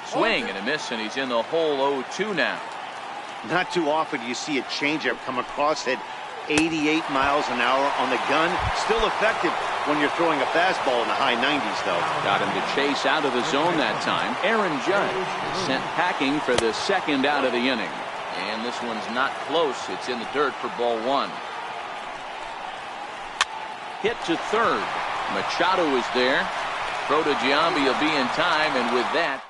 Swing and a miss, and he's in the hole 0-2 now. Not too often you see a changeup come across at 88 miles an hour on the gun. Still effective when you're throwing a fastball in the high 90s, though. Got him to chase out of the zone that time. Aaron Judge is sent packing for the 2nd out of the inning. And this one's not close. It's in the dirt for ball 1. Hit to third. Machado is there. Throw to Giambi will be in time, and with that.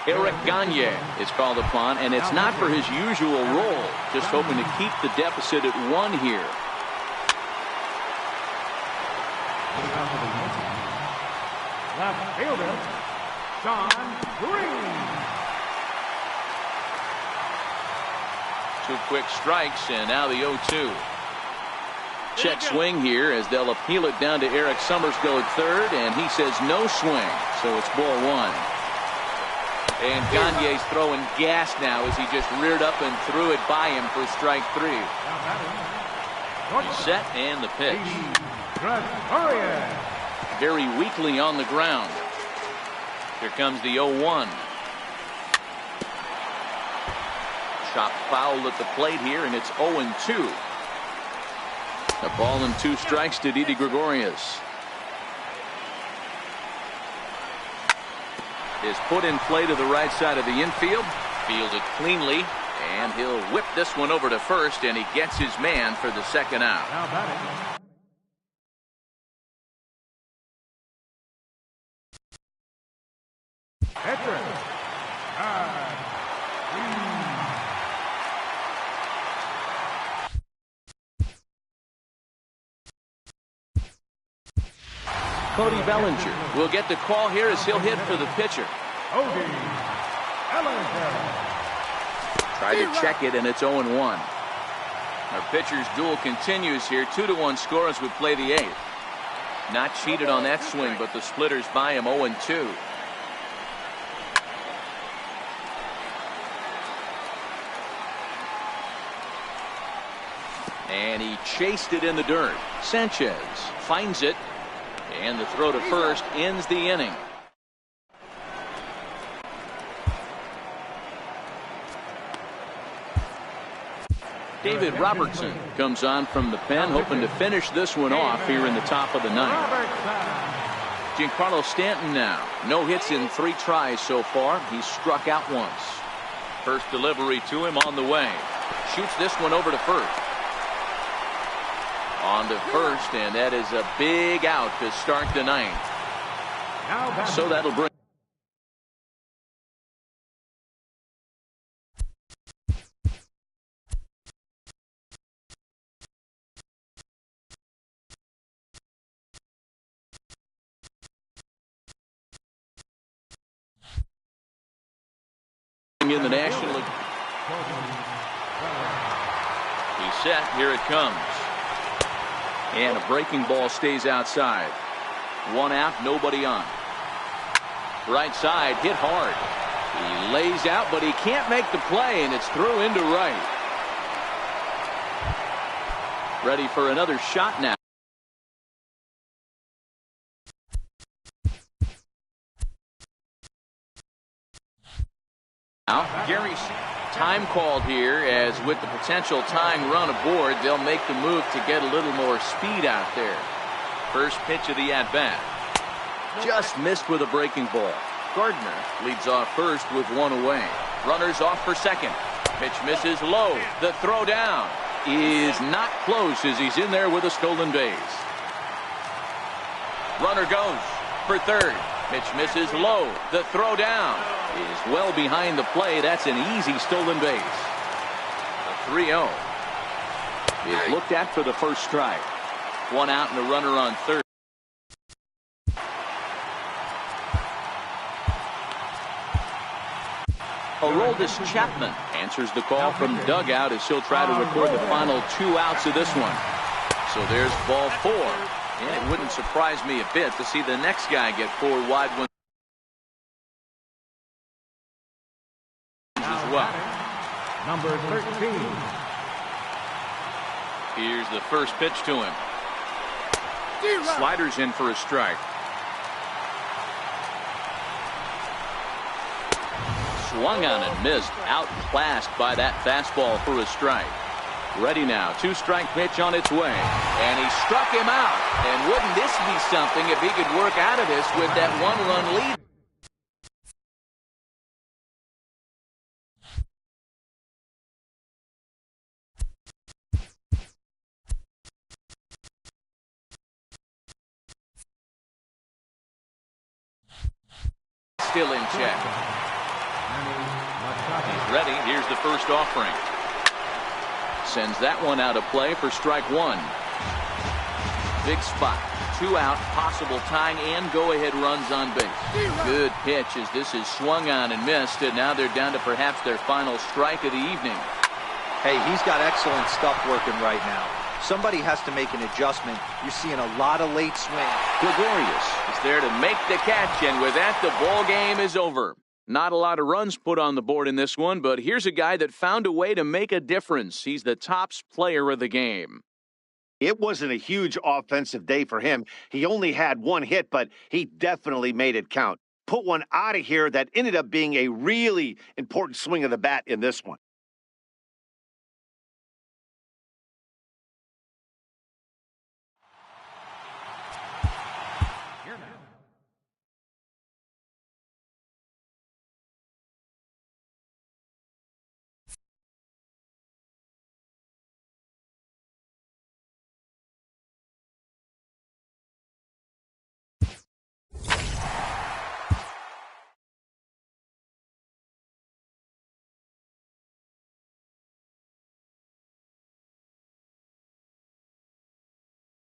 Eric Gagne is called upon, and it's not for his usual role, just hoping to keep the deficit at 1 here. Left fielder, John Green. 2 quick strikes, and now the 0-2. Check swing here as they'll appeal it down to Eric Summersgill at third, and he says no swing, so it's ball 1. And Gagne's throwing gas now as he just reared up and threw it by him for strike 3. He's set, and the pitch. Very weakly on the ground. Here comes the 0-1. Chopped foul at the plate here, and it's 0-2. A ball and 2 strikes to Didi Gregorius. Is put in play to the right side of the infield. Fielded cleanly, and he'll whip this one over to first, and he gets his man for the second out. Now batting. Cody Bellinger will get the call here as he'll hit for the pitcher. Tried to check it, and it's 0-1. Our pitcher's duel continues here. 2-1 score as we play the 8th. Not cheated on that swing, but the splitters by him 0-2. And he chased it in the dirt. Sanchez finds it, and the throw to first ends the inning. David Robertson comes on from the pen, hoping to finish this one off here in the top of the 9th. Giancarlo Stanton now. No hits in 3 tries so far. He's struck out once. First delivery to him on the way. Shoots this one over to first. On to first, and that is a big out to start the 9th. So that'll bring in the National League. He's set. Here it comes. And a breaking ball stays outside. 1 out, nobody on. Right side, hit hard. He lays out, but he can't make the play, and it's through into right. Ready for another shot now. Gary, time called here, as with the potential tying run aboard, they'll make the move to get a little more speed out there. First pitch of the at-bat. Just missed with a breaking ball. Gardner leads off first with 1 away. Runners off for second. Pitch misses low. The throw down is not close as he's in there with a stolen base. Runner goes for third. Pitch misses low. The throw down is well behind the play. That's an easy stolen base. The 3-0 is looked at for the first strike. 1 out and a runner on third. Aroldis Chapman answers the call from dugout as he'll try to record the final 2 outs of this one. So there's ball 4. And it wouldn't surprise me a bit to see the next guy get 4 wide ones as well. Number 13. Here's the first pitch to him. Sliders in for a strike. Swung on and missed. Outclassed by that fastball for a strike. Ready now. 2-strike pitch on its way. And he struck him out. And wouldn't this be something if he could work out of this with that 1-run lead? Still in check. Ready. Here's the first offering. Sends that one out of play for strike one. Big spot. 2 out. Possible tying and go-ahead runs on base. Good pitch as this is swung on and missed. And now they're down to perhaps their final strike of the evening. Hey, he's got excellent stuff working right now. Somebody has to make an adjustment. You're seeing a lot of late swings. Gregorius is there to make the catch, and with that, the ball game is over. Not a lot of runs put on the board in this one, but here's a guy that found a way to make a difference. He's the tops player of the game. It wasn't a huge offensive day for him. He only had 1 hit, but he definitely made it count. Put one out of here that ended up being a really important swing of the bat in this one.